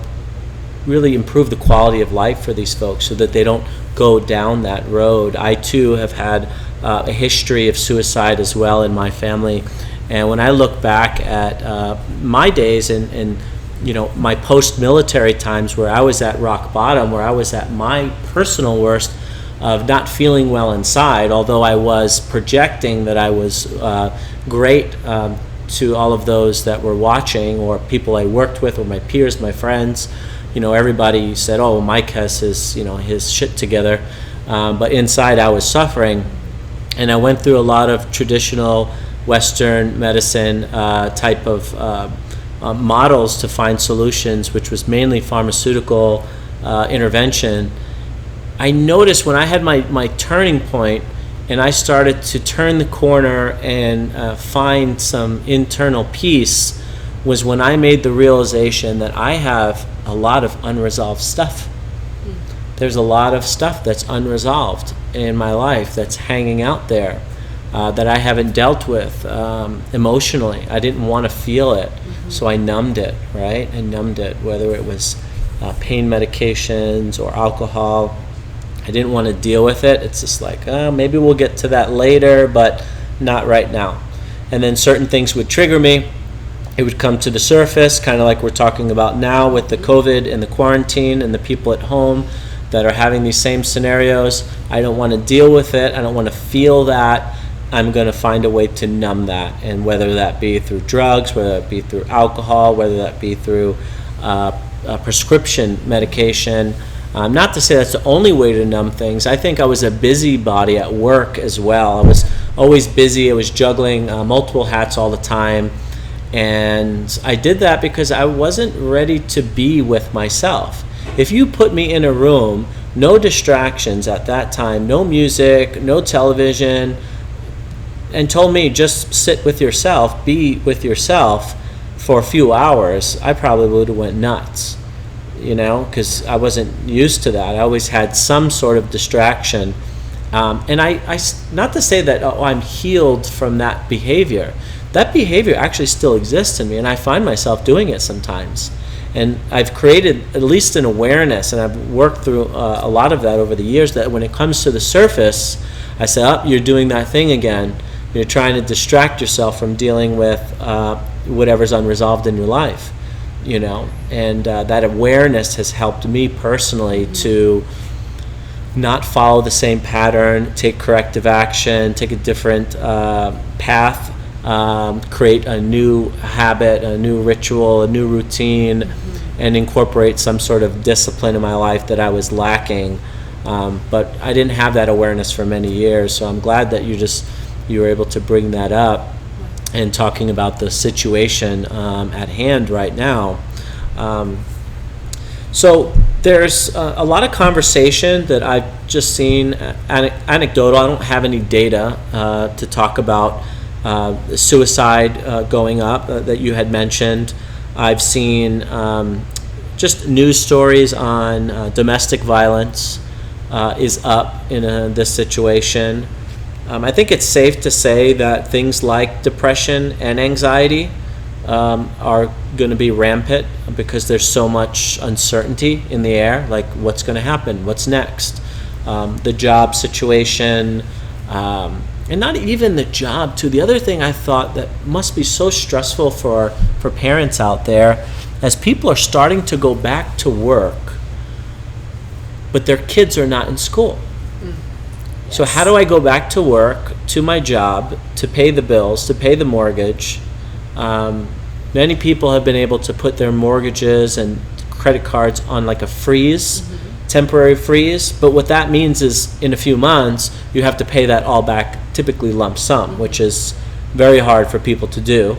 really improve the quality of life for these folks so that they don't go down that road. I too have had a history of suicide as well in my family, and when I look back at my days and my post-military times, where I was at rock bottom, where I was at my personal worst of not feeling well inside, although I was projecting that I was great to all of those that were watching, or people I worked with, or my peers, my friends. Everybody said, "Oh, Mike has his shit together," but inside I was suffering, and I went through a lot of traditional Western medicine type of models to find solutions, which was mainly pharmaceutical intervention. I noticed when I had my turning point and I started to turn the corner and find some internal peace, was when I made the realization that I have a lot of unresolved stuff. There's a lot of stuff that's unresolved in my life that's hanging out there that I haven't dealt with emotionally. I didn't want to feel it, so I numbed it, right? I numbed it, whether it was pain medications or alcohol. I didn't want to deal with it. It's just like, maybe we'll get to that later, but not right now. And then certain things would trigger me. It would come to the surface, kind of like we're talking about now with the COVID and the quarantine and the people at home that are having these same scenarios. I don't want to deal with it. I don't want to feel that. I'm going to find a way to numb that, and whether that be through drugs, whether that be through alcohol, whether that be through prescription medication. Not to say that's the only way to numb things. I think I was a busybody at work as well. I was always busy. I was juggling multiple hats all the time. And I did that because I wasn't ready to be with myself. If you put me in a room, no distractions at that time, no music, no television, and told me just sit with yourself, be with yourself for a few hours, I probably would have went nuts, because I wasn't used to that. I always had some sort of distraction. And I not to say that I'm healed from that behavior. That behavior actually still exists in me, and I find myself doing it sometimes. And I've created at least an awareness, and I've worked through a lot of that over the years, that when it comes to the surface, I say, oh, you're doing that thing again. You're trying to distract yourself from dealing with whatever's unresolved in your life, you know. And that awareness has helped me personally to not follow the same pattern, take corrective action, take a different path, create a new habit, a new ritual, a new routine, and incorporate some sort of discipline in my life that I was lacking. But I didn't have that awareness for many years, so I'm glad that you were able to bring that up and talking about the situation at hand right now. So there's a lot of conversation that I've just seen, anecdotal. I don't have any data to talk about suicide going up that you had mentioned. I've seen just news stories on domestic violence is up in this situation. I think it's safe to say that things like depression and anxiety are going to be rampant because there's so much uncertainty in the air, like what's going to happen, what's next, the job situation, and not even the job too. The other thing I thought that must be so stressful for parents out there, as people are starting to go back to work, but their kids are not in school. So how do I go back to work, to my job, to pay the bills, to pay the mortgage? Many people have been able to put their mortgages and credit cards on like a freeze, temporary freeze. But what that means is in a few months, you have to pay that all back, typically lump sum, which is very hard for people to do.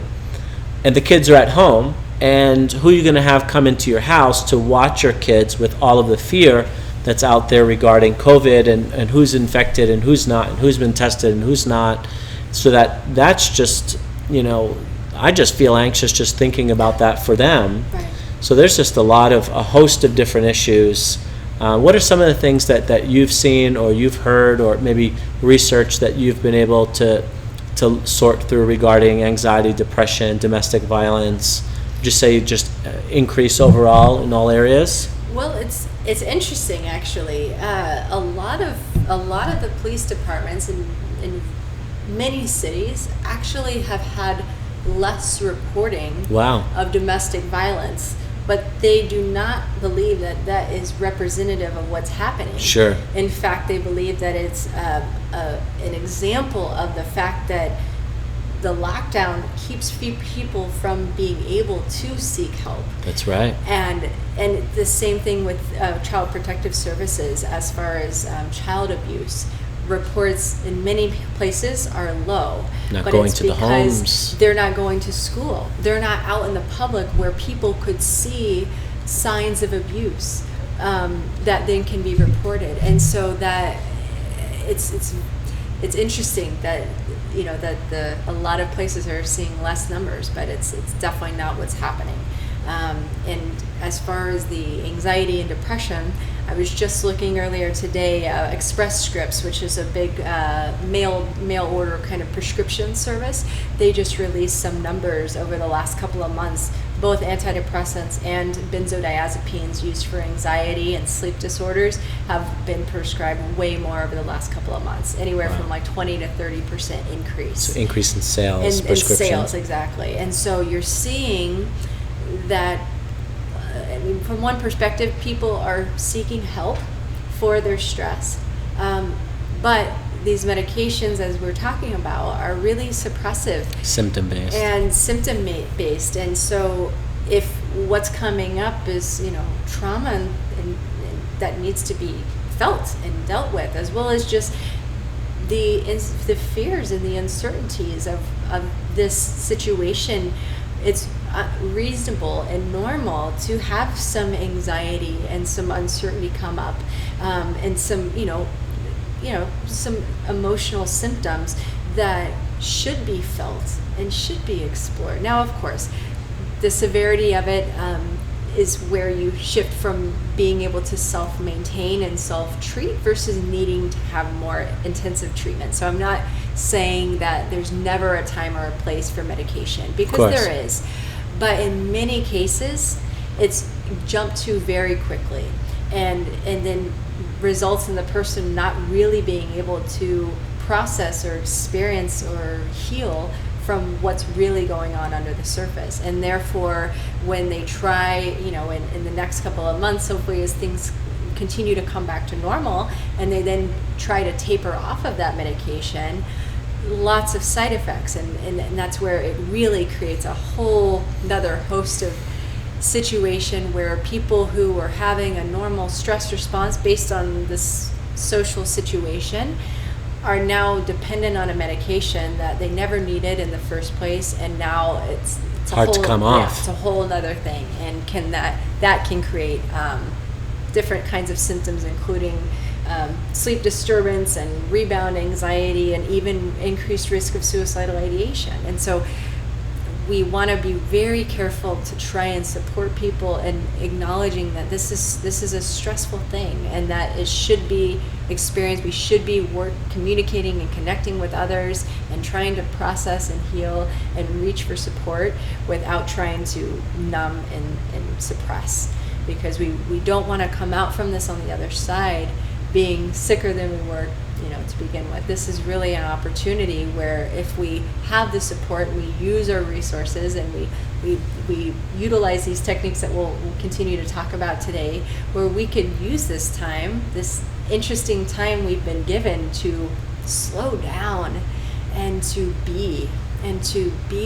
And the kids are at home, and who are you going to have come into your house to watch your kids with all of the fear that's out there regarding COVID and who's infected and who's not and who's been tested and who's not. So that's just, you know, I just feel anxious just thinking about that for them. Right. So there's just a host of different issues. What are some of the things that you've seen or you've heard or maybe research that you've been able to sort through regarding anxiety, depression, domestic violence? Just say increase overall in all areas? Well, it's interesting actually. A lot of the police departments in many cities actually have had less reporting of domestic violence, but they do not believe that is representative of what's happening. Sure. In fact, they believe that it's an example of the fact that the lockdown keeps people from being able to seek help. That's right. And the same thing with Child Protective Services as far as child abuse. Reports in many places are low. Not but going it's to the because homes. They're not going to school. They're not out in the public where people could see signs of abuse that then can be reported. And so that it's interesting that a lot of places are seeing less numbers, but it's definitely not what's happening. And as far as the anxiety and depression, I was just looking earlier today, Express Scripts, which is a big mail order kind of prescription service. They just released some numbers over the last couple of months. Both antidepressants and benzodiazepines used for anxiety and sleep disorders have been prescribed way more over the last couple of months, anywhere from like 20 to 30% increase. So increase in sales, in prescription. sales, exactly. And so you're seeing that, I mean, from one perspective, people are seeking help for their stress, but these medications, as we're talking about, are really suppressive, symptom-based, and so if what's coming up is trauma and that needs to be felt and dealt with, as well as just the fears and the uncertainties of this situation, it's reasonable and normal to have some anxiety and some uncertainty come up, and some some emotional symptoms that should be felt and should be explored. Now, of course, the severity of it is where you shift from being able to self-maintain and self-treat versus needing to have more intensive treatment. So I'm not saying that there's never a time or a place for medication, because there is. But in many cases, it's jumped to very quickly, and then results in the person not really being able to process or experience or heal from what's really going on under the surface. And therefore, when they try, in the next couple of months, hopefully as things continue to come back to normal, and they then try to taper off of that medication, lots of side effects, and that's where it really creates a whole another host of situation where people who were having a normal stress response based on this social situation are now dependent on a medication that they never needed in the first place, and now it's hard to come off. It's a whole other thing, and that can create different kinds of symptoms, including sleep disturbance and rebound anxiety, and even increased risk of suicidal ideation. And so we want to be very careful to try and support people, and acknowledging that this is a stressful thing, and that it should be experienced. We should be communicating and connecting with others, and trying to process and heal and reach for support without trying to numb and suppress, because we don't want to come out from this on the other side being sicker than we were to begin with. This is really an opportunity where, if we have the support, we use our resources, and we utilize these techniques that we'll continue to talk about today, where we can use this interesting time we've been given to slow down and to be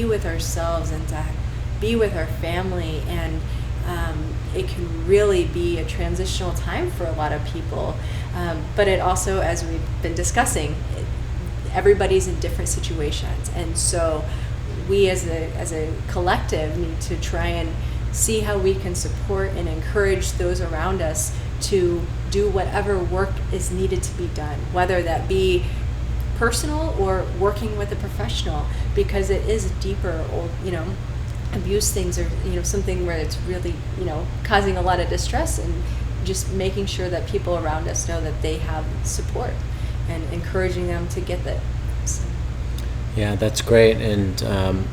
with ourselves, and to be with our family. And it can really be a transitional time for a lot of people. But it also, as we've been discussing, everybody's in different situations. And so we as a collective need to try and see how we can support and encourage those around us to do whatever work is needed to be done, whether that be personal or working with a professional, because it is deeper, abuse things, or something where it's really causing a lot of distress, and just making sure that people around us know that they have support, and encouraging them to get that. So. Yeah, that's great. And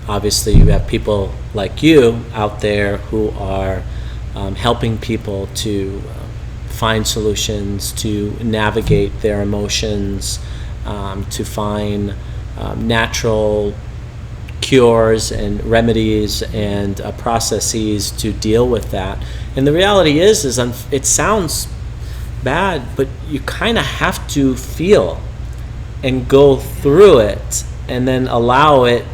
obviously you have people like you out there who are helping people to find solutions, to navigate their emotions, to find natural cures and remedies and processes to deal with that. And the reality is it sounds bad, but you kind of have to feel and go through it, and then allow it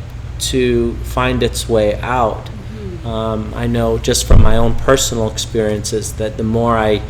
to find its way out. Mm-hmm. I know just from my own personal experiences that the more I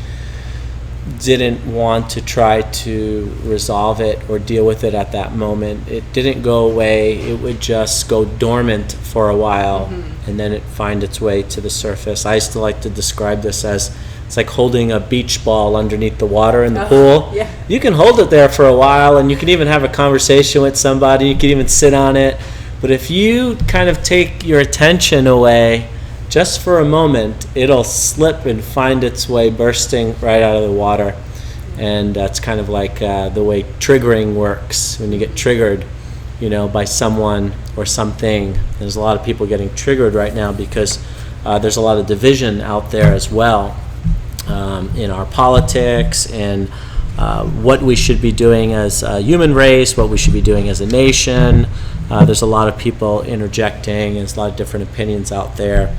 didn't want to try to resolve it or deal with it at that moment, it didn't go away. It would just go dormant for a while, mm-hmm. and then it find its way to the surface. I used to like to describe this as it's like holding a beach ball underneath the water in the pool. Yeah. You can hold it there for a while, and you can even have a conversation with somebody. You can even sit on it. But if you kind of take your attention away just for a moment, it'll slip and find its way bursting right out of the water. And that's kind of like the way triggering works. When you get triggered, by someone or something, there's a lot of people getting triggered right now because there's a lot of division out there as well, in our politics, and what we should be doing as a human race, what we should be doing as a nation. There's a lot of people interjecting, and there's a lot of different opinions out there.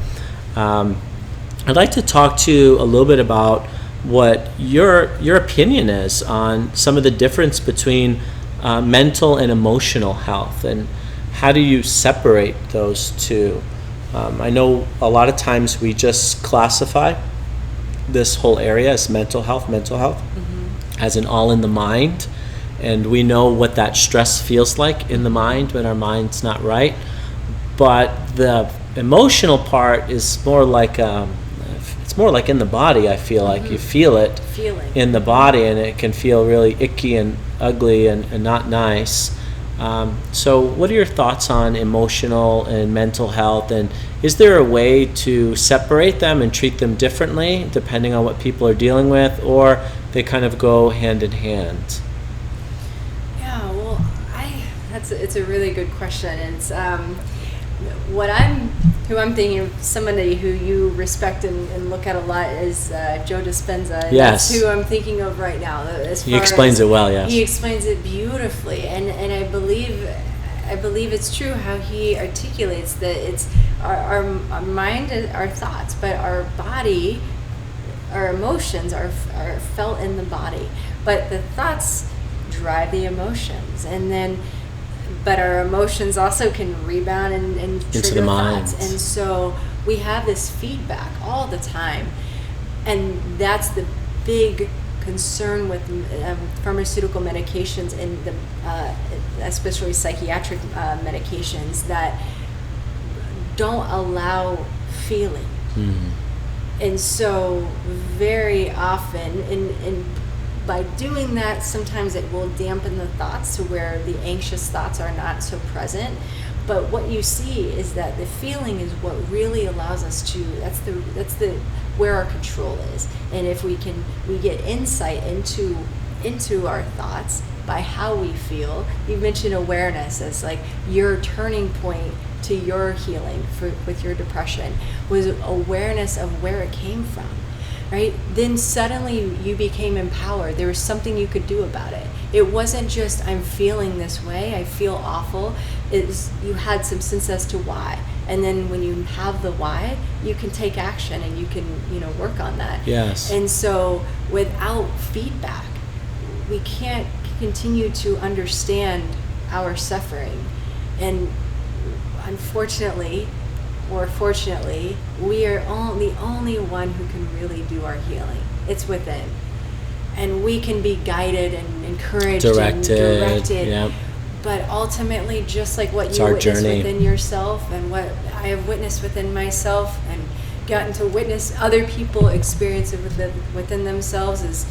I'd like to talk to you a little bit about what your opinion is on some of the difference between mental and emotional health, and how do you separate those two? I know a lot of times we just classify this whole area as mental health, mm-hmm. as in all in the mind, and we know what that stress feels like in the mind when our mind's not right. But the emotional part is more like it's more like in the body. I feel like, mm-hmm. you feel it in the body, and it can feel really icky and ugly and not nice. So what are your thoughts on emotional and mental health, and is there a way to separate them and treat them differently depending on what people are dealing with, or they kind of go hand in hand? Yeah, well, it's a really good question. It's who I'm thinking of, somebody who you respect and look at a lot is Joe Dispenza. And Yes. that's who I'm thinking of right now. He explains it well, yes. He explains it beautifully, and I believe it's true how he articulates that it's our mind, our thoughts, but our body, our emotions are felt in the body, but the thoughts drive the emotions, and then but our emotions also can rebound and trigger the mind. thoughts, and so we have this feedback all the time, and that's the big concern with pharmaceutical medications and the especially psychiatric medications that don't allow feeling. And so very often in by doing that, sometimes it will dampen the thoughts to where the anxious thoughts are not so present. But what you see is that the feeling is what really allows us to, that's the where our control is. And if we get insight into our thoughts by how we feel. You mentioned awareness as like your turning point to your healing with your depression was awareness of where it came from. Right? Then suddenly you became empowered. There was something you could do about it. It wasn't just, I'm feeling this way, I feel awful. You had some sense as to why. And then when you have the why, you can take action and you can, work on that. Yes. And so without feedback, we can't continue to understand our suffering. And unfortunately, or fortunately, we are the only one who can really do our healing. It's within. And we can be guided and encouraged and directed. Yep. But ultimately, just like what It's you our witnessed journey. within yourself and what I have witnessed within myself and gotten to witness other people experience it within themselves, is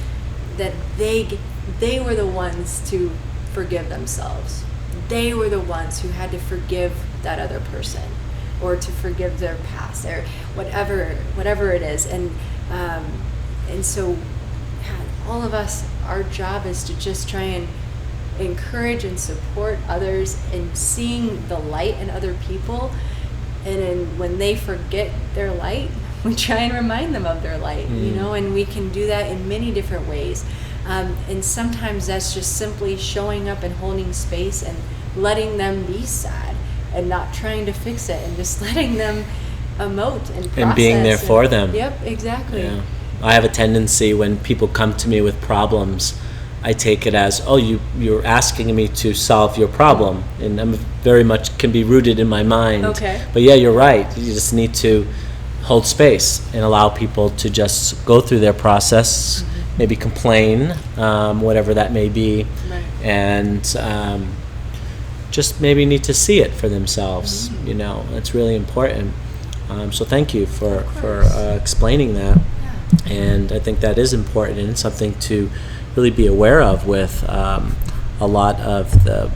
that they were the ones to forgive themselves. They were the ones who had to forgive that other person, or to forgive their past, or whatever it is. And so all of us, our job is to just try and encourage and support others in seeing the light in other people. And then when they forget their light, we try and remind them of their light, and we can do that in many different ways. And sometimes that's just simply showing up and holding space and letting them be sad and not trying to fix it, and just letting them emote and process. And being there for them. Yep, exactly. Yeah. I have a tendency when people come to me with problems, I take it as, oh, you're asking me to solve your problem. And I'm very much can be rooted in my mind. Okay. But yeah, you're right. You just need to hold space and allow people to just go through their process, maybe complain, whatever that may be. Right. And just maybe need to see it for themselves. That's really important. So thank you for explaining that. Yeah. And I think that is important, and it's something to really be aware of with a lot of the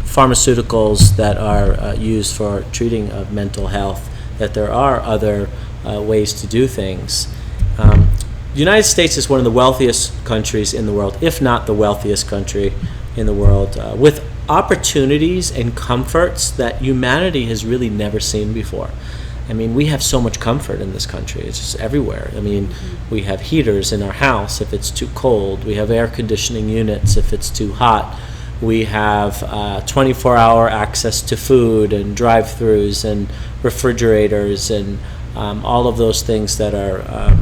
pharmaceuticals that are used for treating of mental health, that there are other ways to do things. The United States is one of the wealthiest countries in the world, if not the wealthiest country in the world, with opportunities and comforts that humanity has really never seen before. I mean, we have so much comfort in this country. It's just everywhere. I mean, we have heaters in our house if it's too cold. We have air conditioning units if it's too hot. We have 24-hour access to food and drive-thrus and refrigerators and all of those things that are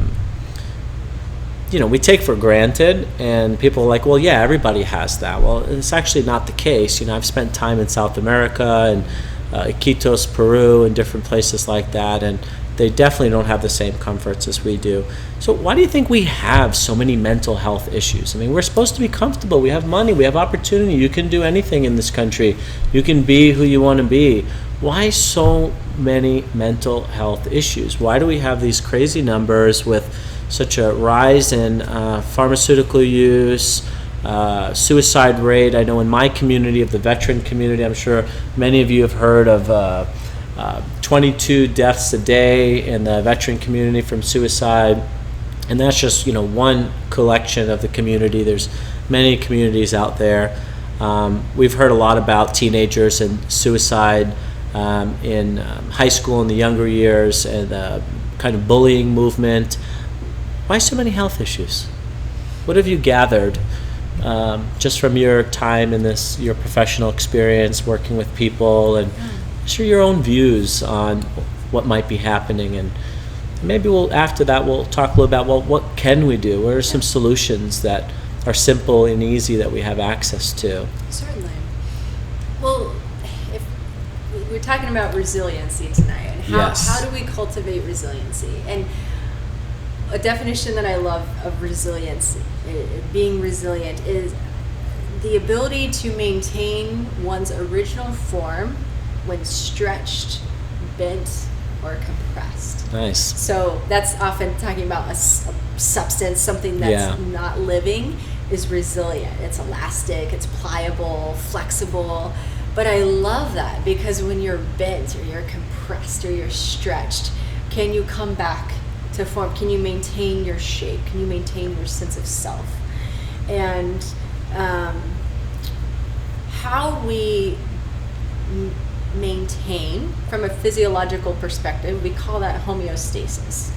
we take for granted, and people are like, well, yeah, everybody has that. Well, it's actually not the case. I've spent time in South America and Iquitos, Peru, and different places like that, and they definitely don't have the same comforts as we do. So why do you think we have so many mental health issues? I mean, we're supposed to be comfortable. We have money. We have opportunity. You can do anything in this country. You can be who you want to be. Why so many mental health issues? Why do we have these crazy numbers with such a rise in pharmaceutical use, suicide rate? I know in my community, of the veteran community, I'm sure many of you have heard of 22 deaths a day in the veteran community from suicide. And that's just one collection of the community. There's many communities out there. We've heard a lot about teenagers and suicide in high school in the younger years, and the kind of bullying movement. Why so many health issues? What have you gathered just from your time in this, your professional experience working with people, and share your own views on what might be happening? And maybe after that we'll talk a little about, well, what can we do? What are some solutions that are simple and easy that we have access to? Certainly. Well, if we're talking about resiliency tonight, and how do we cultivate resiliency? And a definition that I love of resiliency, being resilient, is the ability to maintain one's original form when stretched, bent, or compressed. Nice. So that's often talking about a substance, something that's not living is resilient. It's elastic, it's pliable, flexible. But I love that, because when you're bent or you're compressed or you're stretched, can you come back to form? Can you maintain your shape? Can you maintain your sense of self? And how we maintain from a physiological perspective, we call that homeostasis.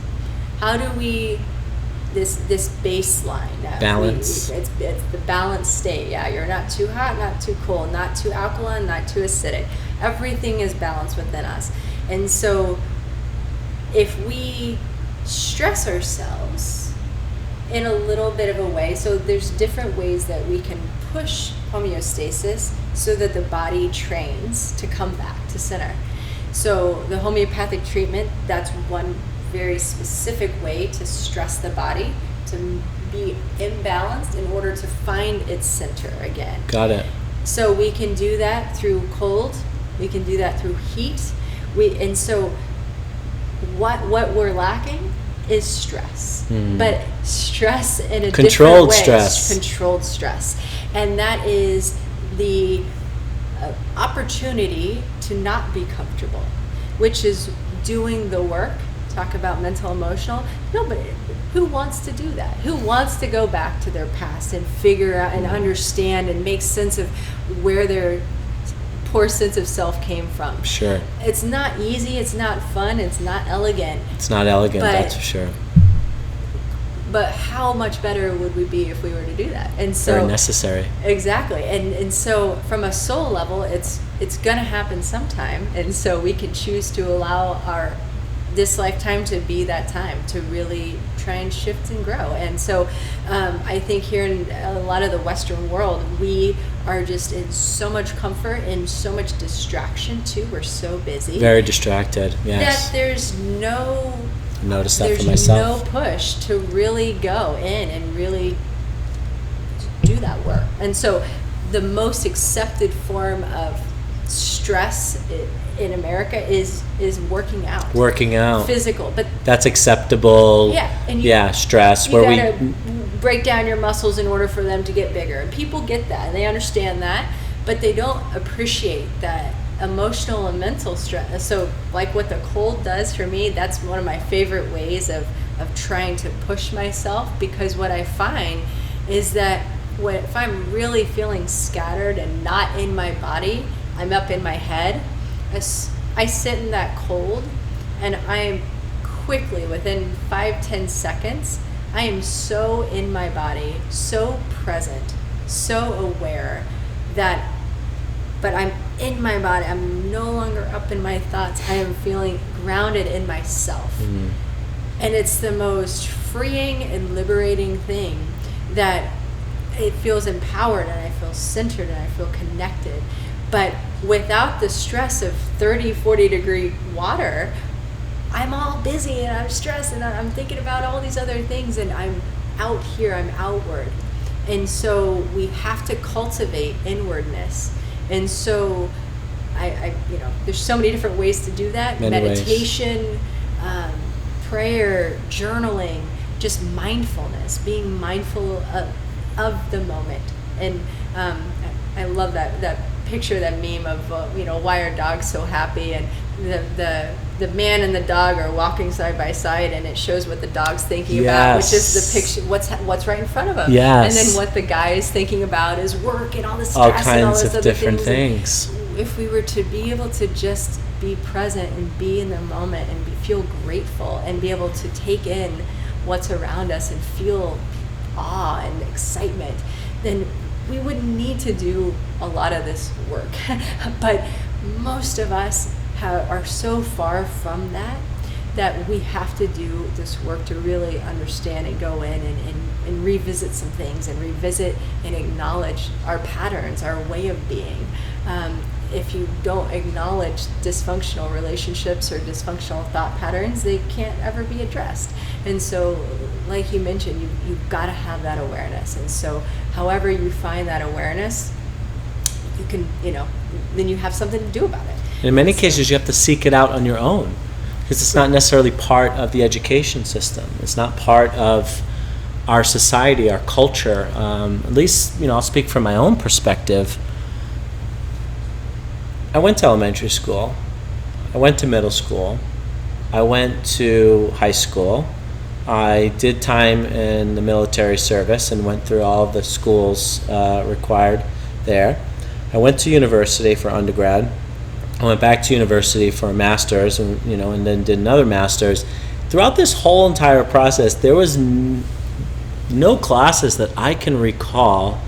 How do we this baseline that balance? It's the balanced state. Yeah, you're not too hot, not too cold, not too alkaline, not too acidic. Everything is balanced within us. And so if we stress ourselves in a little bit of a way, so there's different ways that we can push homeostasis so that the body trains to come back to center. So the homeopathic treatment, that's one very specific way to stress the body to be imbalanced in order to find its center again. Got it. So we can do that through cold, we can do that through heat. And so what we're lacking is stress, but stress in a controlled different way. Stress. Controlled stress. And that is the opportunity to not be comfortable, which is doing the work. Talk about mental, emotional. Nobody. Who wants to do that? Who wants to go back to their past and figure out and understand and make sense of where their poor sense of self came from? Sure. It's not easy. It's not fun. It's not elegant. It's not elegant, that's for sure. But how much better would we be if we were to do that? And so very necessary. Exactly. And so from a soul level, it's gonna happen sometime. And so we can choose to allow this lifetime to be that time to really try and shift and grow. And so I think here in a lot of the Western world, we are just in so much comfort and so much distraction too. We're so busy. Very distracted, yes. That there's no Notice that for myself. no push to really go in and really do that work. And so the most accepted form of stress in America is working out. Working out. Physical, but that's acceptable. Yeah, and stress. You gotta break down your muscles in order for them to get bigger. And people get that and they understand that, but they don't appreciate that emotional and mental stress. So like what the cold does for me, that's one of my favorite ways of trying to push myself, because what I find is that if I'm really feeling scattered and not in my body, I'm up in my head, I sit in that cold and I am quickly, within 5-10 seconds, I am so in my body, so present, so aware but I'm in my body. I'm no longer up in my thoughts. I am feeling grounded in myself. And it's the most freeing and liberating thing, that it feels empowered and I feel centered and I feel connected. But without the stress of 30, 40 degree water, I'm all busy and I'm stressed and I'm thinking about all these other things, and I'm out here, I'm outward. And so we have to cultivate inwardness. And so I there's so many different ways to do that. Meditation, prayer, journaling, just mindfulness, being mindful of the moment. And I love that picture, that meme of why are dogs so happy, and the man and the dog are walking side by side, and it shows what the dog's thinking about, which is the picture, what's right in front of him. Yes. And then what the guy is thinking about is work and all this all stress and all kinds those of other different things. things. If we were to be able to just be present and be in the moment and feel grateful and be able to take in what's around us and feel awe and excitement, then we wouldn't need to do a lot of this work. But most of us are so far from that we have to do this work to really understand and go in and revisit some things and revisit and acknowledge our patterns, our way of being. If you don't acknowledge dysfunctional relationships or dysfunctional thought patterns, they can't ever be addressed. And so, like you mentioned, you've got to have that awareness. And so however you find that awareness, you can, then you have something to do about it. In many cases, you have to seek it out on your own, because it's not necessarily part of the education system. It's not part of our society, our culture. At least, I'll speak from my own perspective. I went to elementary school. I went to middle school. I went to high school. I did time in the military service and went through all of the schools required there. I went to university for undergrad. I went back to university for a master's, and then did another master's. Throughout this whole entire process, there was no classes that I can recall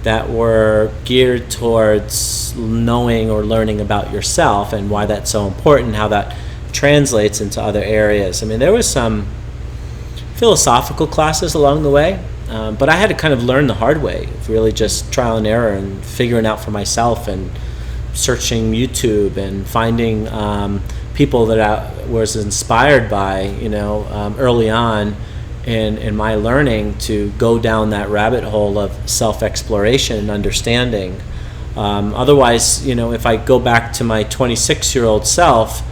that were geared towards knowing or learning about yourself and why that's so important, how that translates into other areas. I mean, there was some philosophical classes along the way, but I had to kind of learn the hard way, really just trial and error and figuring out for myself and searching YouTube and finding people that I was inspired by, early on in my learning to go down that rabbit hole of self-exploration and understanding. Otherwise, if I go back to my 26-year-old self,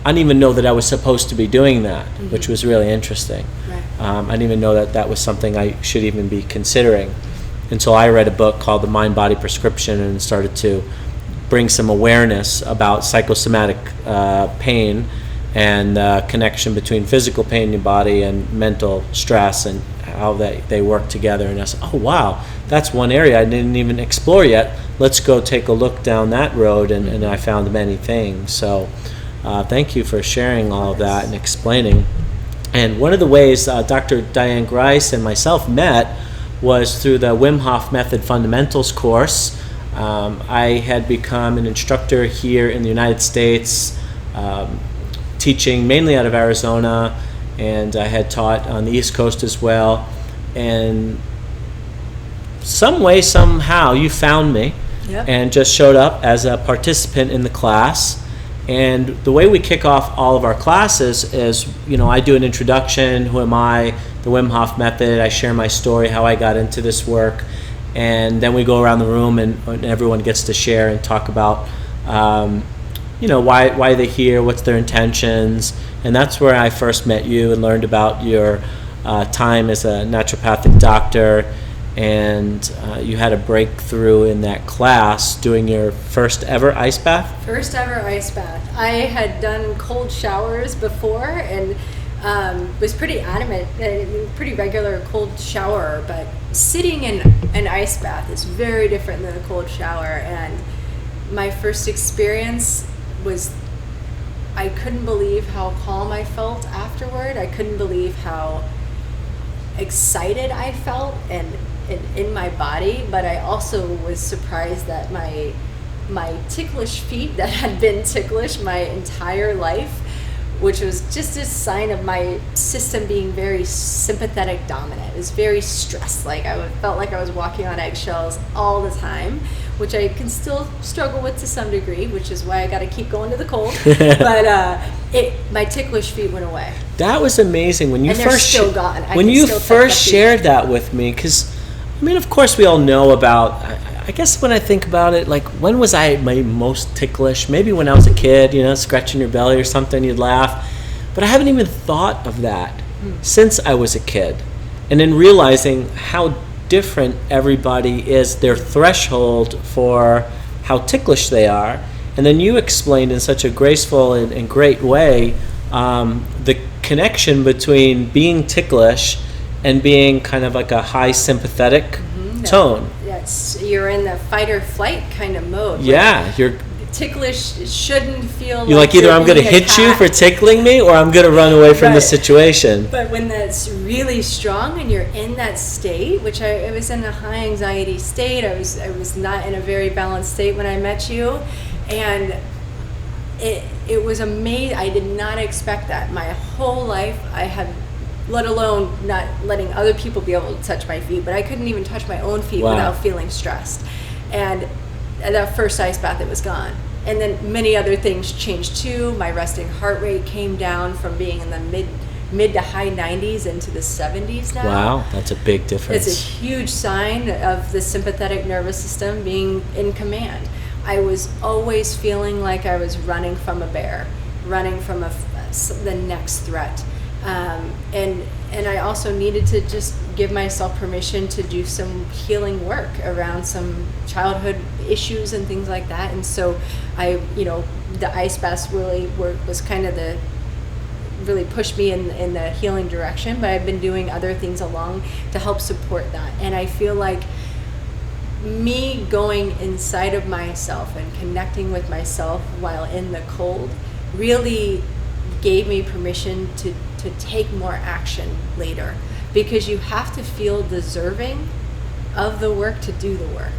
I didn't even know that I was supposed to be doing that, which was really interesting. Right. I didn't even know that was something I should even be considering until I read a book called The Mind-Body Prescription and started to bring some awareness about psychosomatic pain and the connection between physical pain in your body and mental stress and how they work together. And I said, oh wow, that's one area I didn't even explore yet. Let's go take a look down that road, and I found many things. So thank you for sharing all of that and explaining. And one of the ways Dr. Diane Grise and myself met was through the Wim Hof Method Fundamentals course. I had become an instructor here in the United States, teaching mainly out of Arizona, and I had taught on the East Coast as well. And some way, somehow, you found me. Yep. And just showed up as a participant in the class. And the way we kick off all of our classes is, I do an introduction, who am I, the Wim Hof Method, I share my story, how I got into this work, and then we go around the room and everyone gets to share and talk about, why they're here, what's their intentions. And that's where I first met you and learned about your time as a naturopathic doctor. And you had a breakthrough in that class doing your first ever ice bath? First ever ice bath. I had done cold showers before and was pretty adamant, pretty regular cold shower, but sitting in an ice bath is very different than a cold shower. And my first experience was, I couldn't believe how calm I felt afterward. I couldn't believe how excited I felt and in my body, but I also was surprised that my ticklish feet that had been ticklish my entire life, which was just a sign of my system being very sympathetic dominant. It was very stressed, felt like I was walking on eggshells all the time, which I can still struggle with to some degree, which is why I got to keep going to the cold. But my ticklish feet went away. That was amazing when you and first they're still gone. When you first shared that with me, because of course we all know about. I guess when I think about it, when was I my most ticklish? Maybe when I was a kid, scratching your belly or something, you'd laugh. But I haven't even thought of that since I was a kid. And then realizing how different everybody is, their threshold for how ticklish they are. And then you explained in such a graceful and great way the connection between being ticklish and being kind of like a high sympathetic tone. Yes, you're in the fight or flight kind of mode. Yeah, ticklish shouldn't feel You're like either I'm going to being hit you for attacked. tickling me, or I'm going to run away from the Right. situation. But when that's really strong and you're in that state, which I was in a high anxiety state, I was not in a very balanced state when I met you, and it was amazing. I did not expect that. My whole life I had, let alone not letting other people be able to touch my feet, but I couldn't even touch my own feet Wow. without feeling stressed. And that first ice bath, it was gone. And then many other things changed too. My resting heart rate came down from being in the mid to high 90s into the 70s now. Wow, that's a big difference. It's a huge sign of the sympathetic nervous system being in command. I was always feeling like I was running from a bear, running from the next threat. And I also needed to just give myself permission to do some healing work around some childhood issues and things like that. And so the ice baths really was kind of really pushed me in the healing direction, but I've been doing other things along to help support that. And I feel like me going inside of myself and connecting with myself while in the cold really gave me permission to take more action later, because you have to feel deserving of the work to do the work.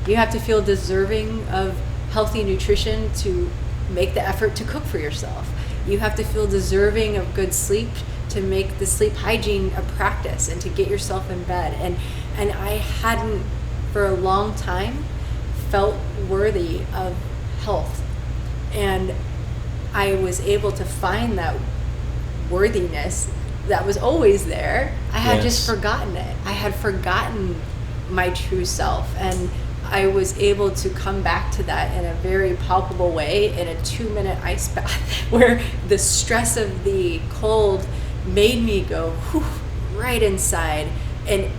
You have to feel deserving of healthy nutrition to make the effort to cook for yourself. You have to feel deserving of good sleep to make the sleep hygiene a practice and to get yourself in bed. And I hadn't for a long time felt worthy of health. And I was able to find that worthiness that was always there. I had just forgotten it. I had forgotten my true self, and I was able to come back to that in a very palpable way in a 2-minute ice bath where the stress of the cold made me go whew, right inside, and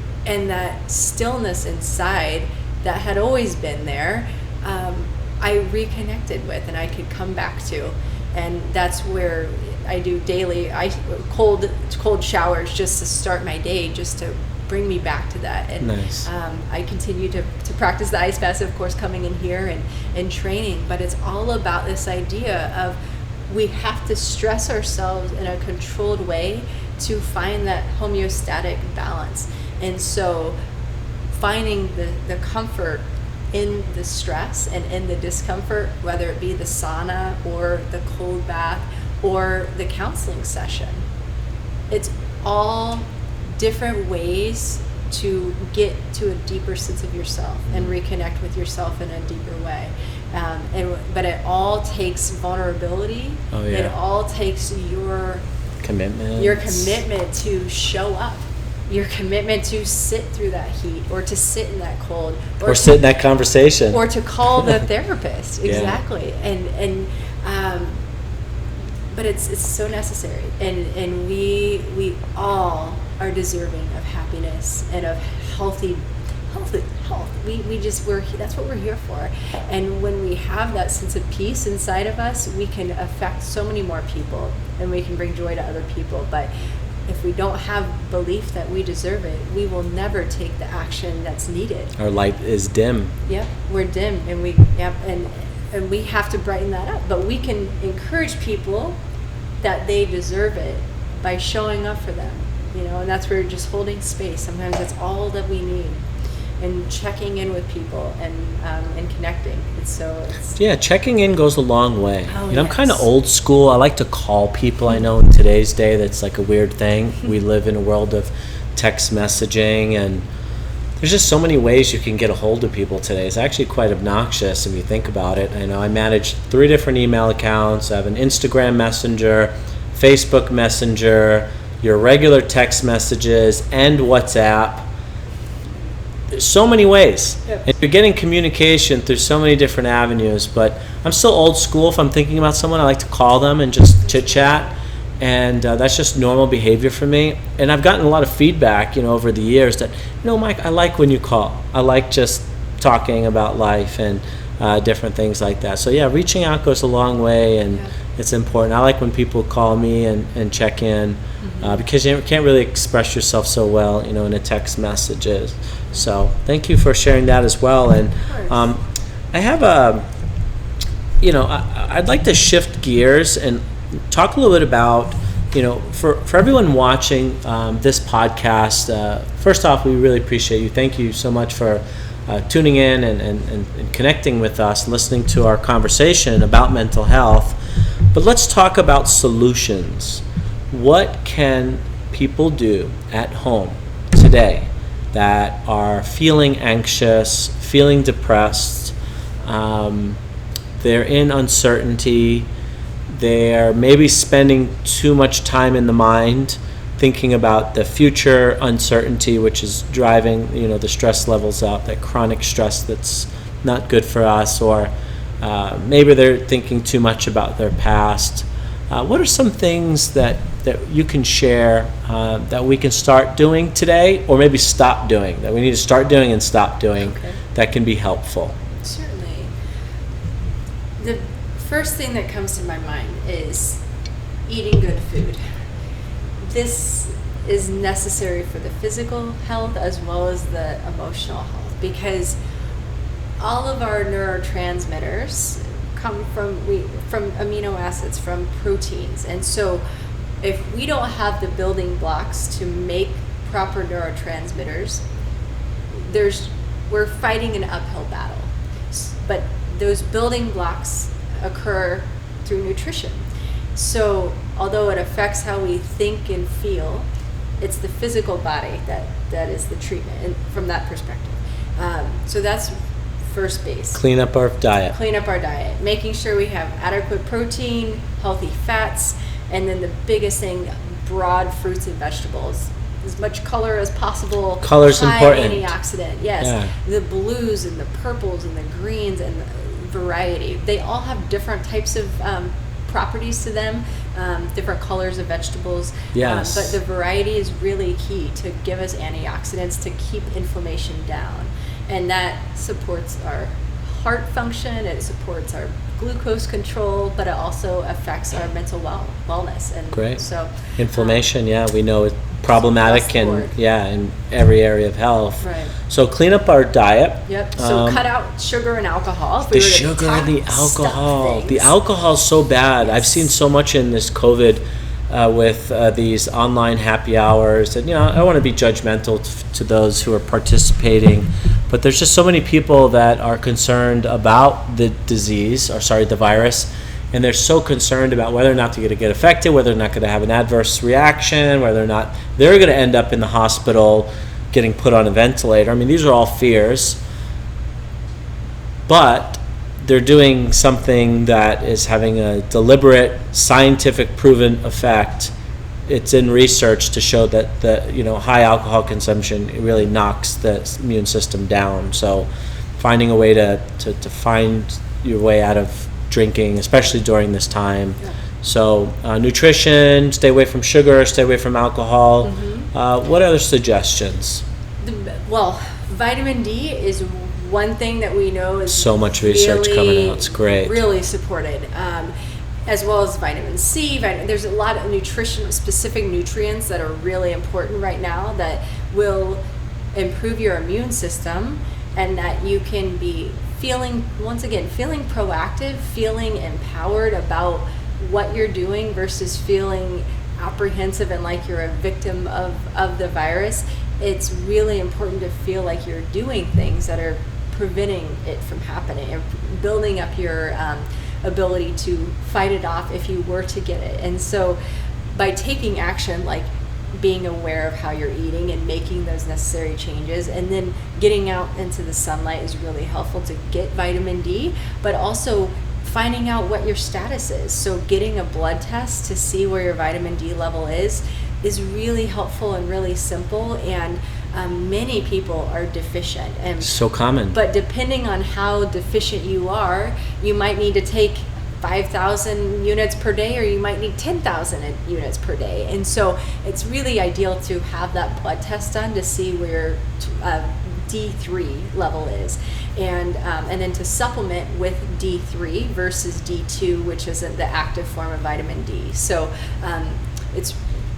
that stillness inside that had always been there, I reconnected with and I could come back to. And that's where I do daily cold showers just to start my day, just to bring me back to that. And nice. I continue to practice the ice baths, of course, coming in here and training. But it's all about this idea of we have to stress ourselves in a controlled way to find that homeostatic balance. And so finding the comfort in the stress and in the discomfort, whether it be the sauna or the cold bath or the counseling session. It's all different ways to get to a deeper sense of yourself and reconnect with yourself in a deeper way. But it all takes vulnerability. Oh, yeah. It all takes your commitment to show up. Your commitment to sit through that heat, or to sit in that cold, or sit in that conversation, or to call the therapist. Exactly. Yeah. But it's so necessary, and we all are deserving of happiness and of health. That's what we're here for. And when we have that sense of peace inside of us, we can affect so many more people, and we can bring joy to other people. But if we don't have belief that we deserve it, we will never take the action that's needed. Our light is dim. Yeah, we're dim, and we have to brighten that up. But we can encourage people that they deserve it by showing up for them, and that's where just holding space. Sometimes that's all that we need, and checking in with people and connecting. Checking in goes a long way. Oh, I'm kind of old school. I like to call people. I know in today's day that's like a weird thing. We live in a world of text messaging, and there's just so many ways you can get a hold of people today. It's actually quite obnoxious if you think about it. I know I manage 3 different email accounts. I have an Instagram Messenger, Facebook Messenger, your regular text messages, and WhatsApp. There's so many ways. Yep. And you're getting communication through so many different avenues, but I'm still old school. If I'm thinking about someone, I like to call them and just chit chat, and that's just normal behavior for me. And I've gotten a lot of feedback, over the years that, Mike, I like when you call. I like just talking about life and different things like that. So yeah, reaching out goes a long way, and it's important. I like when people call me and check in, because you can't really express yourself so well, in a text messages. So thank you for sharing that as well. And I have I'd like to shift gears and talk a little bit about, for everyone watching this podcast. First off, we really appreciate you. Thank you so much for tuning in and connecting with us, listening to our conversation about mental health. But let's talk about solutions. What can people do at home today that are feeling anxious, feeling depressed? They're in uncertainty. They're maybe spending too much time in the mind, thinking about the future uncertainty, which is driving, the stress levels up, that chronic stress that's not good for us, or maybe they're thinking too much about their past. What are some things that you can share that we can start doing today, or maybe stop doing, that we need to start doing and stop doing, that can be helpful? Certainly. The first thing that comes to my mind is eating good food. This is necessary for the physical health as well as the emotional health, because all of our neurotransmitters come from amino acids, from proteins. And so if we don't have the building blocks to make proper neurotransmitters, we're fighting an uphill battle. But those building blocks occur through nutrition. So although it affects how we think and feel, it's the physical body that is the treatment, and from that perspective. So that's first base. Clean up our diet. Making sure we have adequate protein, healthy fats, and then the biggest thing, broad fruits and vegetables. As much color as possible. Color's important. Antioxidant, yes. Yeah. The blues and the purples and the greens and the variety. They all have different types of properties to them, different colors of vegetables. Yes. But the variety is really key to give us antioxidants to keep inflammation down. And that supports our heart function, it supports our glucose control, but it also affects our mental wellness. And great. So inflammation, we know it's problematic in every area of health. Right. So clean up our diet. Yep. So cut out sugar and alcohol. The sugar and the alcohol. The alcohol is so bad. Yes. I've seen so much in this COVID with these online happy hours, and I don't want to be judgmental to those who are participating, but there's just so many people that are concerned about the the virus, and they're so concerned about whether or not they're going to get affected, whether they're not going to have an adverse reaction, whether or not they're going to end up in the hospital getting put on a ventilator. I mean, these are all fears, but they're doing something that is having a deliberate, scientific proven effect. It's in research to show that the high alcohol consumption really knocks the immune system down. So finding a way to find your way out of drinking, especially during this time. Yeah. So nutrition, stay away from sugar, stay away from alcohol. Mm-hmm. What other suggestions? Well, vitamin D is one thing that we know is so much research coming out. It's great. Really supported. As well as vitamin C. There's a lot of nutrition-specific nutrients that are really important right now that will improve your immune system, and that you can be feeling proactive, feeling empowered about what you're doing versus feeling apprehensive and like you're a victim of the virus. It's really important to feel like you're doing things that are preventing it from happening and building up your ability to fight it off if you were to get it. And so by taking action, like being aware of how you're eating and making those necessary changes, and then getting out into the sunlight is really helpful to get vitamin D, but also finding out what your status is. So getting a blood test to see where your vitamin D level is really helpful and really simple, and many people are deficient. And so common. But depending on how deficient you are, you might need to take 5,000 units per day, or you might need 10,000 units per day. And so it's really ideal to have that blood test done to see where D3 level is, and then to supplement with D3 versus D2, which is the active form of vitamin D. So it's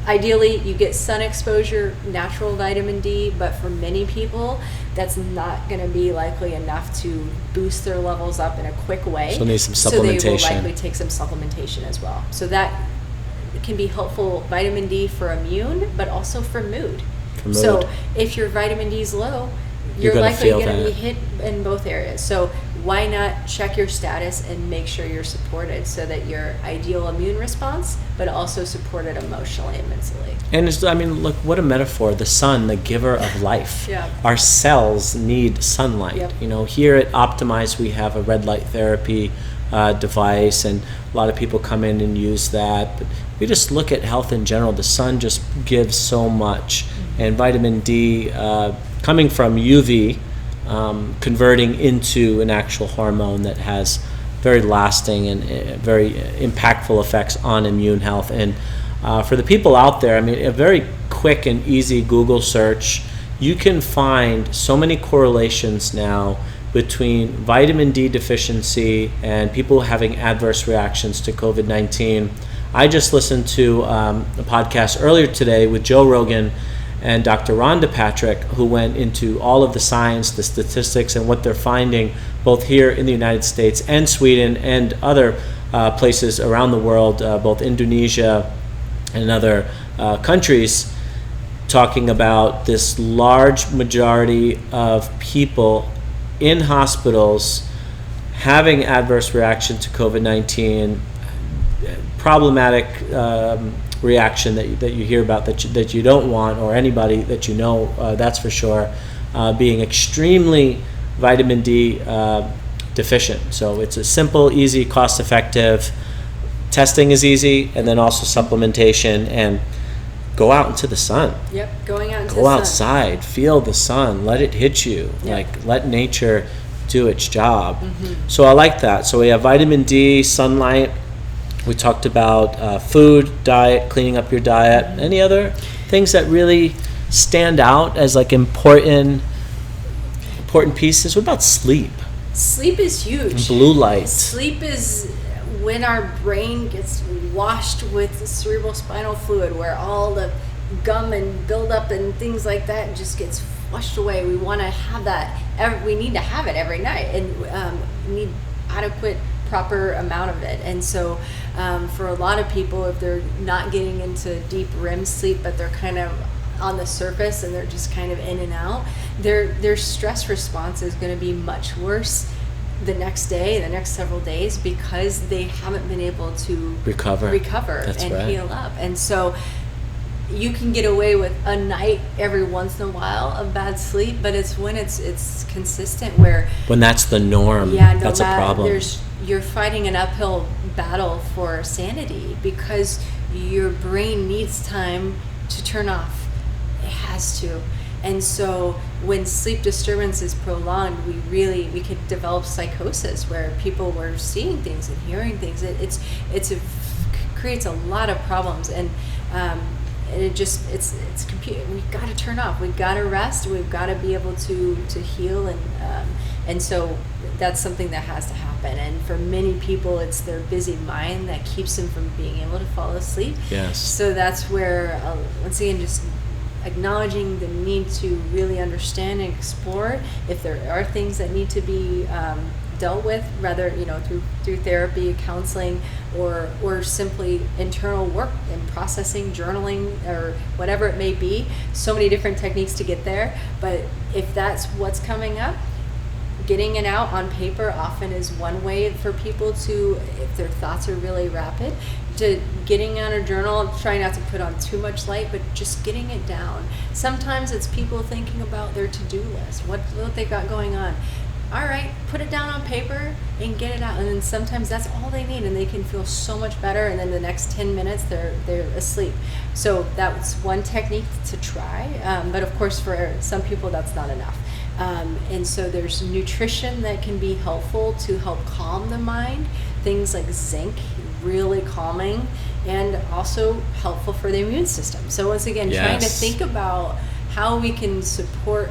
ideally, you get sun exposure, natural vitamin D, but for many people, that's not going to be likely enough to boost their levels up in a quick way. So need some supplementation. So they will likely take some supplementation as well. So that can be helpful, vitamin D for immune, but also for mood. So if your vitamin D is low, you're likely going to be hit in both areas. So why not check your status and make sure you're supported so that your ideal immune response, but also supported emotionally and mentally. And I mean, look, what a metaphor. The sun, the giver of life. Yeah. Our cells need sunlight. Yep. You know, here at Optimyze, we have a red light therapy device, and a lot of people come in and use that. But we just look at health in general. The sun just gives so much. And vitamin D, coming from UV, converting into an actual hormone that has very lasting and very impactful effects on immune health. And for the people out there, I mean, a very quick and easy Google search, you can find so many correlations now between vitamin D deficiency and people having adverse reactions to COVID-19. I just listened to a podcast earlier today with Joe Rogan and Dr. Rhonda Patrick, who went into all of the science, the statistics, and what they're finding both here in the United States and Sweden and other places around the world, both Indonesia and other countries, talking about this large majority of people in hospitals having adverse reaction to COVID-19, problematic reaction that you hear about that you don't want, or anybody that you know, that's for sure, being extremely vitamin D deficient. So it's a simple, easy, cost-effective. Testing is easy, and then also supplementation, and go out into the sun. Yep, going out into the sun. Go outside, feel the sun, let it hit you. Yep. Like, let nature do its job. So I like that. So we have vitamin D, sunlight. We talked about food, diet, cleaning up your diet. Any other things that really stand out as like important pieces? What about sleep? Sleep is huge. Blue light. Sleep is when our brain gets washed with cerebral spinal fluid, where all the gum and buildup and things like that just gets flushed away. We want to have that. We need to have it every night, and we need adequate, proper amount of it. And so for a lot of people, if they're not getting into deep REM sleep, but they're kind of on the surface and they're just kind of in and out, their stress response is going to be much worse the next day, the next several days, because they haven't been able to recover and right. Heal up. And so you can get away with a night every once in a while of bad sleep, but it's when it's consistent, when that's the norm. Yeah, no, that's a problem. You're fighting an uphill battle for sanity, because your brain needs time to turn off. It has to. And so when sleep disturbance is prolonged, we could develop psychosis, where people were seeing things and hearing things. It creates a lot of problems, and it's we've got to turn off. We've got to rest. We've got to be able to heal, and so that's something that has to happen. And for many people, it's their busy mind that keeps them from being able to fall asleep. Yes. So that's where once again, just acknowledging the need to really understand and explore if there are things that need to be dealt with, rather through therapy, counseling, or simply internal work and processing, journaling, or whatever it may be. So many different techniques to get there, but if that's what's coming up, getting it out on paper often is one way for people to, if their thoughts are really rapid, to getting on a journal, try not to put on too much light, but just getting it down. Sometimes it's people thinking about their to-do list, what they got going on. All right, put it down on paper and get it out. And then sometimes that's all they need, and they can feel so much better. And then the next 10 minutes, they're asleep. So that's one technique to try. But of course, for some people, that's not enough. And so there's nutrition that can be helpful to help calm the mind. Things like zinc, really calming, and also helpful for the immune system. So once again, trying to think about how we can support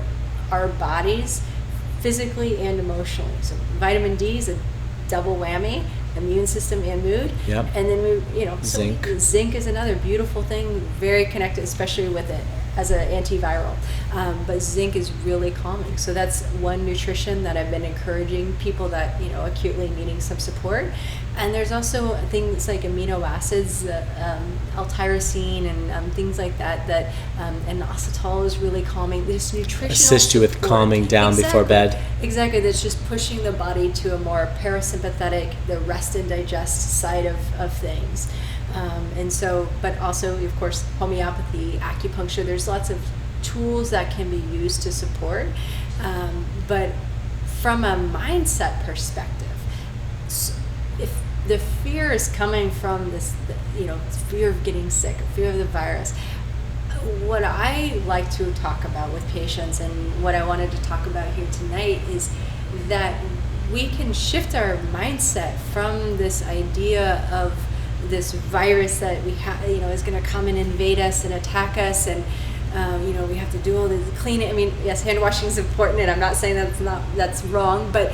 our bodies physically and emotionally. So vitamin D is a double whammy. immune system and mood. Yep. And then we, Zinc. Zinc is another beautiful thing, very connected, especially with it as an antiviral. But zinc is really calming. So that's one nutrition that I've been encouraging people that, acutely needing some support. And there's also things like amino acids, L-tyrosine and things like that, and acetol is really calming. This nutritional Assist you with support. calming down before bed. Exactly. That's just pushing the body to a more parasympathetic, the rest and digest side of things. But also, of course, homeopathy, acupuncture, there's lots of tools that can be used to support. But from a mindset perspective, if the fear is coming from this, fear of getting sick, fear of the virus, what I like to talk about with patients and what I wanted to talk about here tonight is that we can shift our mindset from this idea of this virus that we have, is going to come and invade us and attack us, and we have to do all this cleaning. I mean, yes, hand washing is important, and I'm not saying that's wrong, but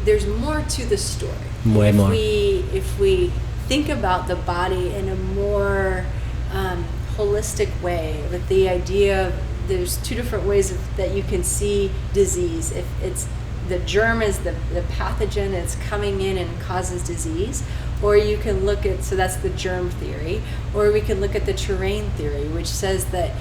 there's more to the story. Way more. If we think about the body in a more holistic way, with the idea of there's two different ways that you can see disease. If it's the germ is the pathogen, it's coming in and causes disease, or you can look at, so that's the germ theory, or we can look at the terrain theory, which says that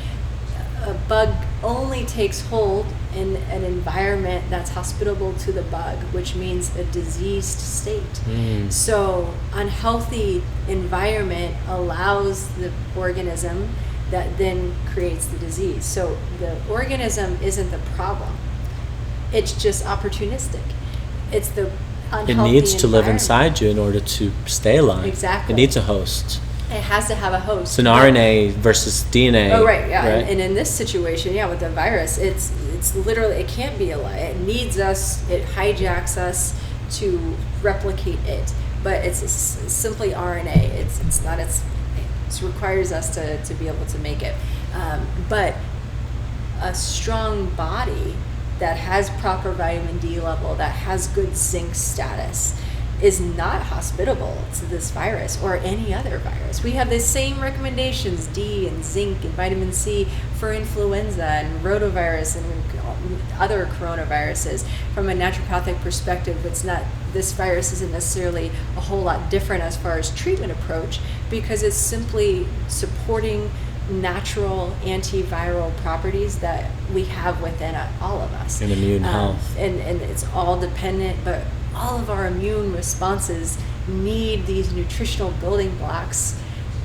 a bug only takes hold in an environment that's hospitable to the bug, which means a diseased state. So unhealthy environment allows the organism that then creates the disease. So the organism isn't the problem. It's just opportunistic. It's the unhealthy It needs to live environment. inside you in order to stay alive. Exactly. It needs a host. It has to have a host. It's an RNA versus DNA. Oh, right, yeah. Right? And in this situation, with the virus, it's literally, it can't be alive. It needs us, it hijacks us to replicate it. But it's simply RNA. It requires us to be able to make it. But a strong body that has proper vitamin D level, that has good zinc status, is not hospitable to this virus or any other virus. We have the same recommendations, D and zinc and vitamin C, for influenza and rotavirus and other coronaviruses. From a naturopathic perspective, this virus isn't necessarily a whole lot different as far as treatment approach, because it's simply supporting natural antiviral properties that we have within all of us. And immune health. And it's all dependent, but all of our immune responses need these nutritional building blocks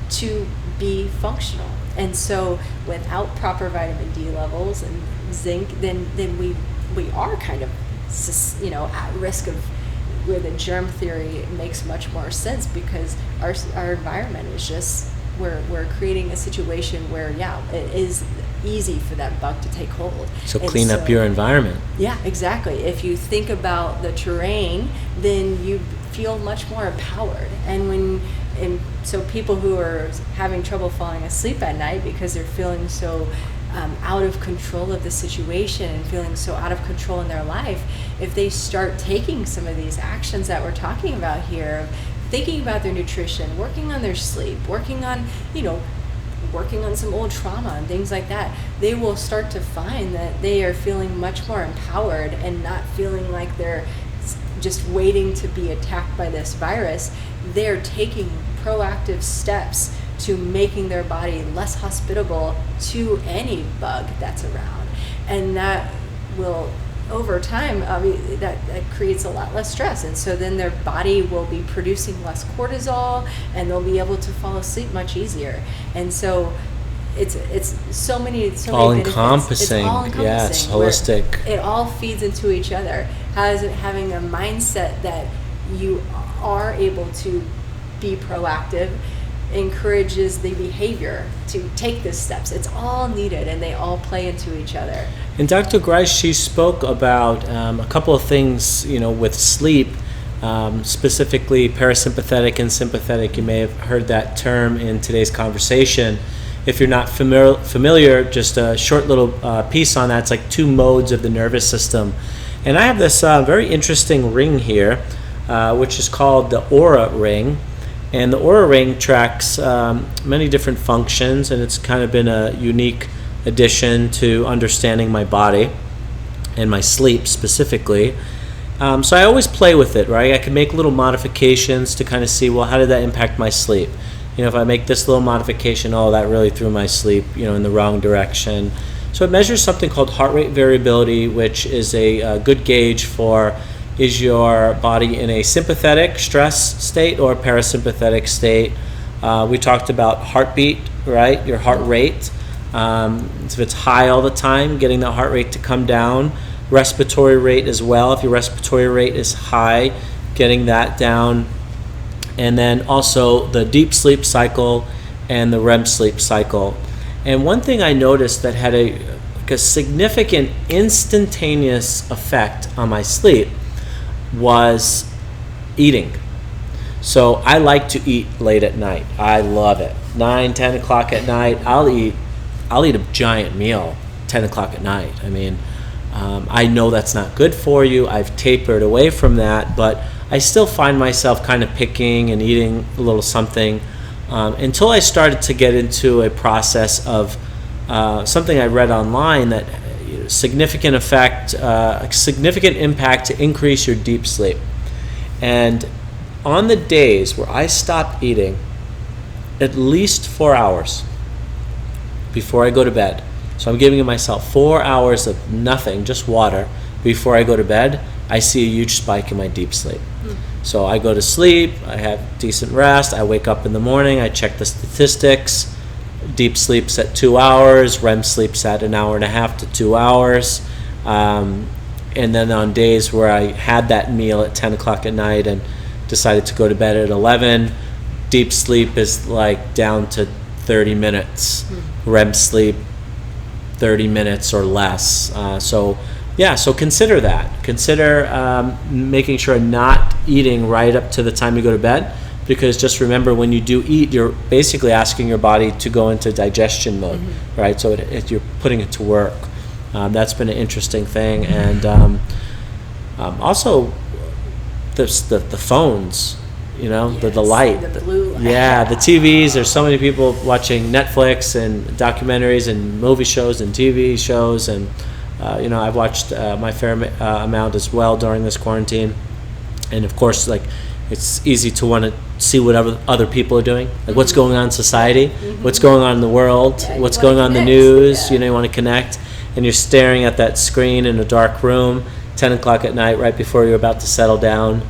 to be functional. And so without proper vitamin D levels and zinc, then we are kind of at risk of where the germ theory makes much more sense, because our environment is just, we're creating a situation where it is easy for that bug to take hold. So clean up your environment. Yeah, exactly. If you think about the terrain, then you feel much more empowered. And so people who are having trouble falling asleep at night because they're feeling so out of control of the situation and feeling so out of control in their life, if they start taking some of these actions that we're talking about here, thinking about their nutrition, working on their sleep, working on some old trauma and things like that, they will start to find that they are feeling much more empowered and not feeling like they're just waiting to be attacked by this virus. They're taking proactive steps to making their body less hospitable to any bug that's around. And that will, over time, that creates a lot less stress. And so then their body will be producing less cortisol, and they'll be able to fall asleep much easier. And so it's so many all benefits. encompassing. It's all encompassing. Yes, holistic. It all feeds into each other. Having a mindset that you are able to be proactive encourages the behavior to take these steps. It's all needed, and they all play into each other. And Dr. Grise, she spoke about a couple of things, with sleep, specifically parasympathetic and sympathetic. You may have heard that term in today's conversation. If you're not familiar, just a short little piece on that. It's like two modes of the nervous system. And I have this very interesting ring here. which is called the Aura Ring. And the Aura Ring tracks many different functions, and it's kind of been a unique addition to understanding my body and my sleep specifically. So I always play with it, right? I can make little modifications to kind of see, well, how did that impact my sleep? If I make this little modification, oh, that really threw my sleep, in the wrong direction. So it measures something called heart rate variability, which is a good gauge for, is your body in a sympathetic stress state or parasympathetic state? We talked about heartbeat, right? Your heart rate. If it's high all the time, getting that heart rate to come down. Respiratory rate as well. If your respiratory rate is high, getting that down. And then also the deep sleep cycle and the REM sleep cycle. And one thing I noticed that had a significant instantaneous effect on my sleep was eating. So I like to eat late at night. I love it. 9, 10 o'clock at night, I'll eat a giant meal 10 o'clock at night. I know that's not good for you. I've tapered away from that, but I still find myself kind of picking and eating a little something until I started to get into a process of something I read online that significant impact to increase your deep sleep. And on the days where I stop eating at least 4 hours before I go to bed, so I'm giving myself 4 hours of nothing, just water, before I go to bed, I see a huge spike in my deep sleep. So I go to sleep, I have decent rest, I wake up in the morning, I check the statistics. Deep sleep's at 2 hours, REM sleep's at 1.5 hours to 2 hours. And then on days where I had that meal at 10 o'clock at night and decided to go to bed at 11, deep sleep is like down to 30 minutes. REM sleep, 30 minutes or less. So consider that. Consider making sure not eating right up to the time you go to bed, because just remember, when you do eat, you're basically asking your body to go into digestion mode, right? So you're putting it to work. That's been an interesting thing. And also the phones, the light. The blue. Yeah, the TVs. There's so many people watching Netflix and documentaries and movie shows and TV shows. And, I've watched my fair amount as well during this quarantine. And, of course, it's easy to want to see what other people are doing, like what's going on in society, what's going on in the world, what's going on in the news. You want to connect, and you're staring at that screen in a dark room, 10 o'clock at night, right before you're about to settle down,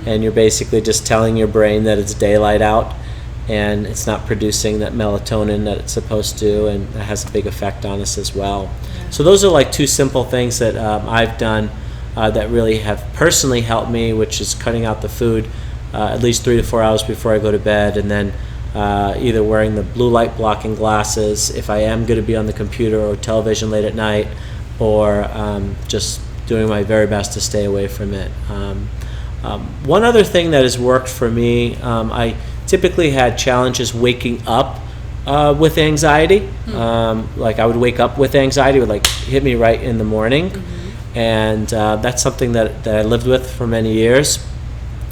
and you're basically just telling your brain that it's daylight out, and it's not producing that melatonin that it's supposed to, and that has a big effect on us as well. So those are like two simple things that I've done that really have personally helped me, which is cutting out the food at least 3 to 4 hours before I go to bed, and then either wearing the blue light blocking glasses if I am going to be on the computer or television late at night, or just doing my very best to stay away from it. One other thing that has worked for me, I typically had challenges waking up with anxiety. Like I would wake up with anxiety, it would hit me right in the morning. And that's something that I lived with for many years.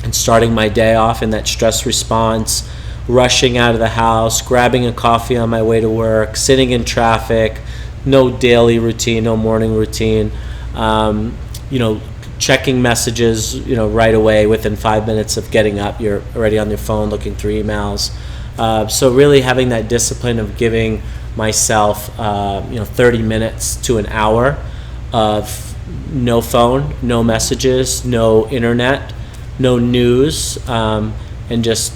And starting my day off in that stress response, rushing out of the house, grabbing a coffee on my way to work, sitting in traffic, no daily routine, no morning routine, checking messages, right away within 5 minutes of getting up, you're already on your phone looking through emails. So really having that discipline of giving myself, 30 minutes to an hour of no phone, no messages, no internet, no news, and just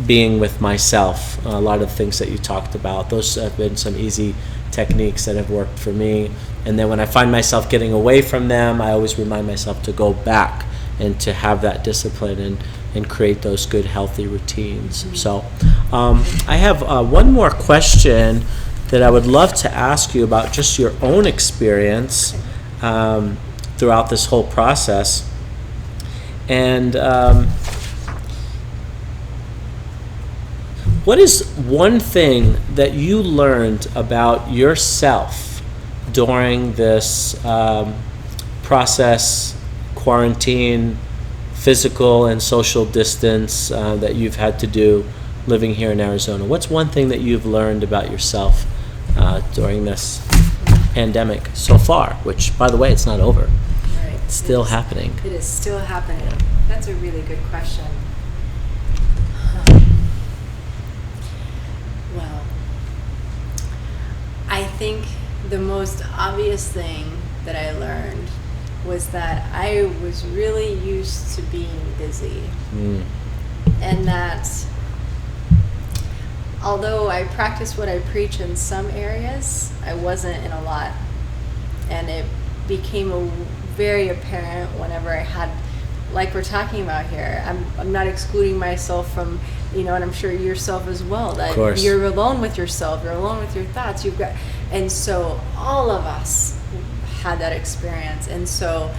being with myself. A lot of the things that you talked about, those have been some easy techniques that have worked for me. And then when I find myself getting away from them, I always remind myself to go back and to have that discipline and create those good, healthy routines. So I have one more question that I would love to ask you about just your own experience throughout this whole process. And what is one thing that you learned about yourself during this process, quarantine, physical and social distance that you've had to do living here in Arizona. What's one thing that you've learned about yourself during this pandemic so far, which, by the way, it's not over. Right. It's still happening. It is still happening. Yeah. That's a really good question. Well, I think the most obvious thing that I learned was that I was really used to being busy. And that although I practice what I preach in some areas, I wasn't in a lot. And it became very apparent whenever I had, like we're talking about here, I'm not excluding myself from, and I'm sure yourself as well, that you're alone with yourself, you're alone with your thoughts, and so all of us had that experience. And so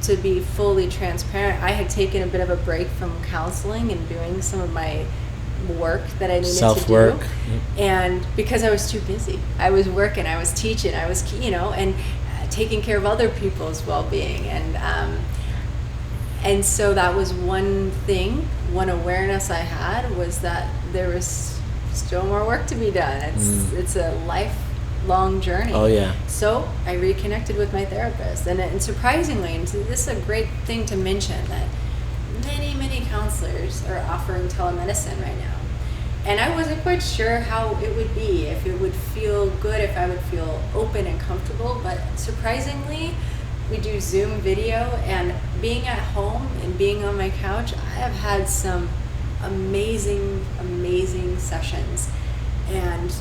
to be fully transparent, I had taken a bit of a break from counseling and doing some of my work that I needed Self-work. to do. And because I was too busy, I was working, I was teaching, I was, and taking care of other people's well-being. And so that was one thing, one awareness I had, was that there was still more work to be done. It's a lifelong journey. Oh, yeah. So I reconnected with my therapist. And surprisingly, and this is a great thing to mention, that many counselors are offering telemedicine right now. And I wasn't quite sure how it would be, if it would feel good, if I would feel open and comfortable. But surprisingly, we do Zoom video, and being at home and being on my couch, I have had some amazing sessions. And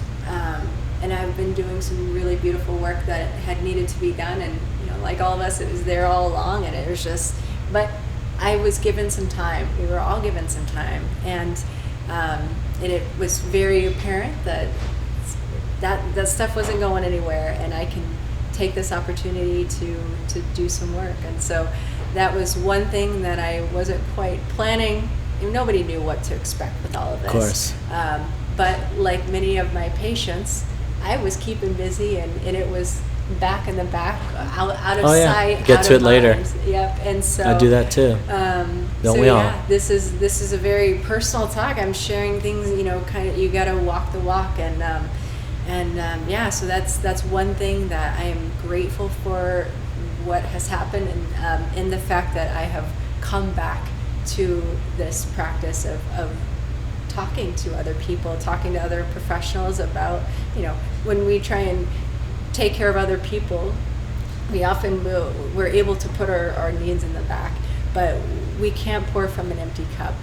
I've been doing some really beautiful work that had needed to be done. And, like all of us, it was there all along, and it was just, but I was given some time. We were all given some time. And it was very apparent that stuff wasn't going anywhere, and I can take this opportunity to do some work. And so that was one thing that I wasn't quite planning. Nobody knew what to expect with all of this. Of course. But like many of my patients, I was keeping busy, and it was back in the back, out of sight. Get to it later. Yep. And so I do that too. Don't we all? Yeah, this is a very personal talk. I'm sharing things, kind of, you got to walk the walk, and so that's one thing that I am grateful for, what has happened, and in the fact that I have come back to this practice of talking to other people, talking to other professionals about, when we try and take care of other people, we're able to put our needs in the back, but we can't pour from an empty cup.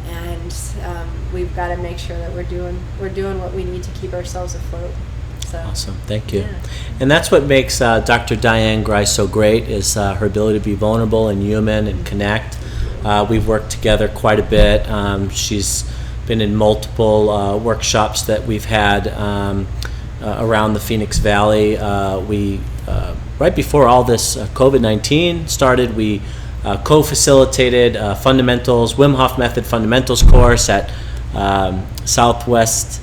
And we've got to make sure that we're doing what we need to keep ourselves afloat. So, awesome, thank you. Yeah. And that's what makes Dr. Diane Grise so great, is her ability to be vulnerable and human and connect. We've worked together quite a bit. She's been in multiple workshops that we've had around the Phoenix Valley. We right before all this COVID-19 started, we co-facilitated Fundamentals, Wim Hof Method Fundamentals course at Southwest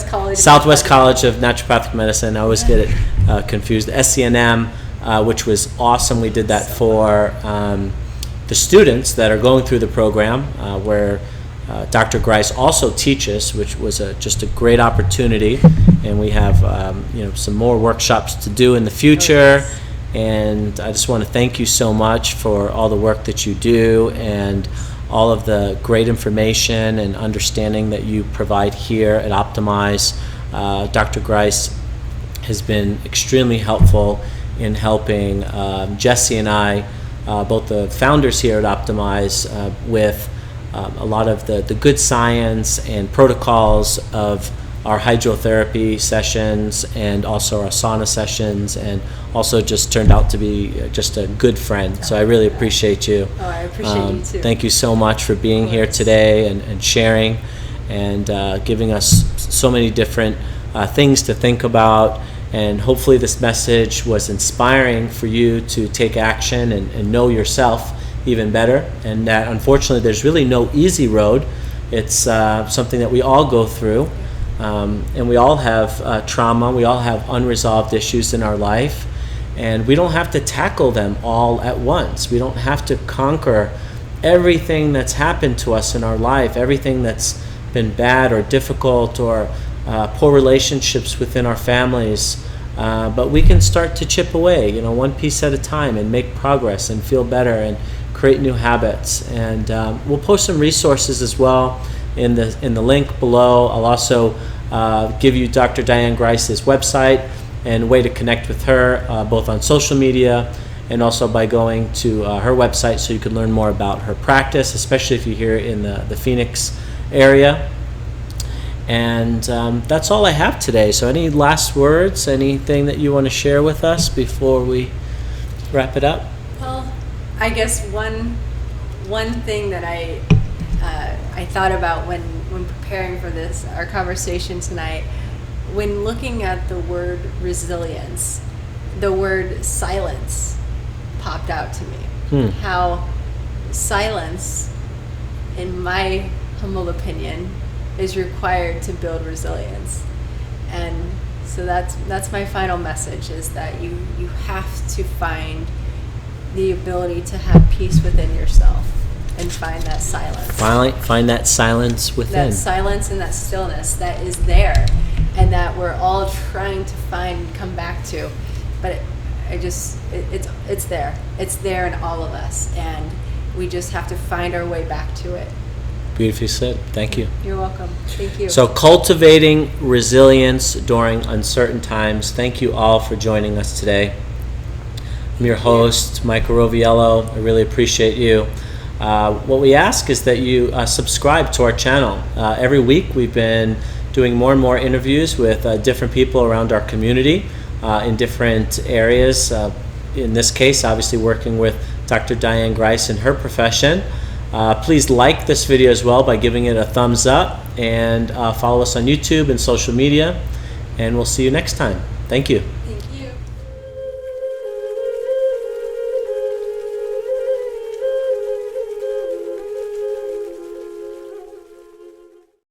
College of Naturopathic Medicine. I always get it confused. SCNM, which was awesome. We did that for the students that are going through the program, where Dr. Grise also teaches, which was just a great opportunity. And we have some more workshops to do in the future. And I just want to thank you so much for all the work that you do, and all of the great information and understanding that you provide here at Optimyze. Dr. Grise has been extremely helpful in helping Jesse and I, both the founders here at Optimyze, with a lot of the good science and protocols of our hydrotherapy sessions, and also our sauna sessions, and also just turned out to be just a good friend. So I really appreciate you. Oh, I appreciate you too. Thank you so much for being here today and sharing, and giving us so many different things to think about. And hopefully this message was inspiring for you to take action and know yourself even better. And that unfortunately there's really no easy road. It's something that we all go through. And we all have trauma, we all have unresolved issues in our life, And we don't have to tackle them all at once. We don't have to conquer everything that's happened to us in our life, everything that's been bad or difficult, or poor relationships within our families. But we can start to chip away, one piece at a time, and make progress and feel better and create new habits. And we'll post some resources as well in the link below. I'll also give you Dr. Diane Grise's website and a way to connect with her, both on social media and also by going to her website, so you can learn more about her practice, especially if you're here in the Phoenix area. And that's all I have today. So any last words, anything that you want to share with us before we wrap it up? Well, I guess one thing that I thought about when preparing for our conversation tonight, when looking at the word resilience, the word silence popped out to me. How silence, in my humble opinion, is required to build resilience. And so that's my final message, is that you have to find the ability to have peace within yourself and find that silence. Finally, find that silence within. That silence and that stillness that is there, and that we're all trying to find and come back to. But it's there. It's there in all of us, and we just have to find our way back to it. Beautifully said. Thank you. You're welcome. Thank you. So, cultivating resilience during uncertain times. Thank you all for joining us today. I'm your host, Michael Roviello. I really appreciate you. What we ask is that you subscribe to our channel. Every week we've been doing more and more interviews with different people around our community in different areas. In this case, obviously working with Dr. Diane Grise in her profession. Please like this video as well by giving it a thumbs up, and follow us on YouTube and social media, and we'll see you next time. Thank you.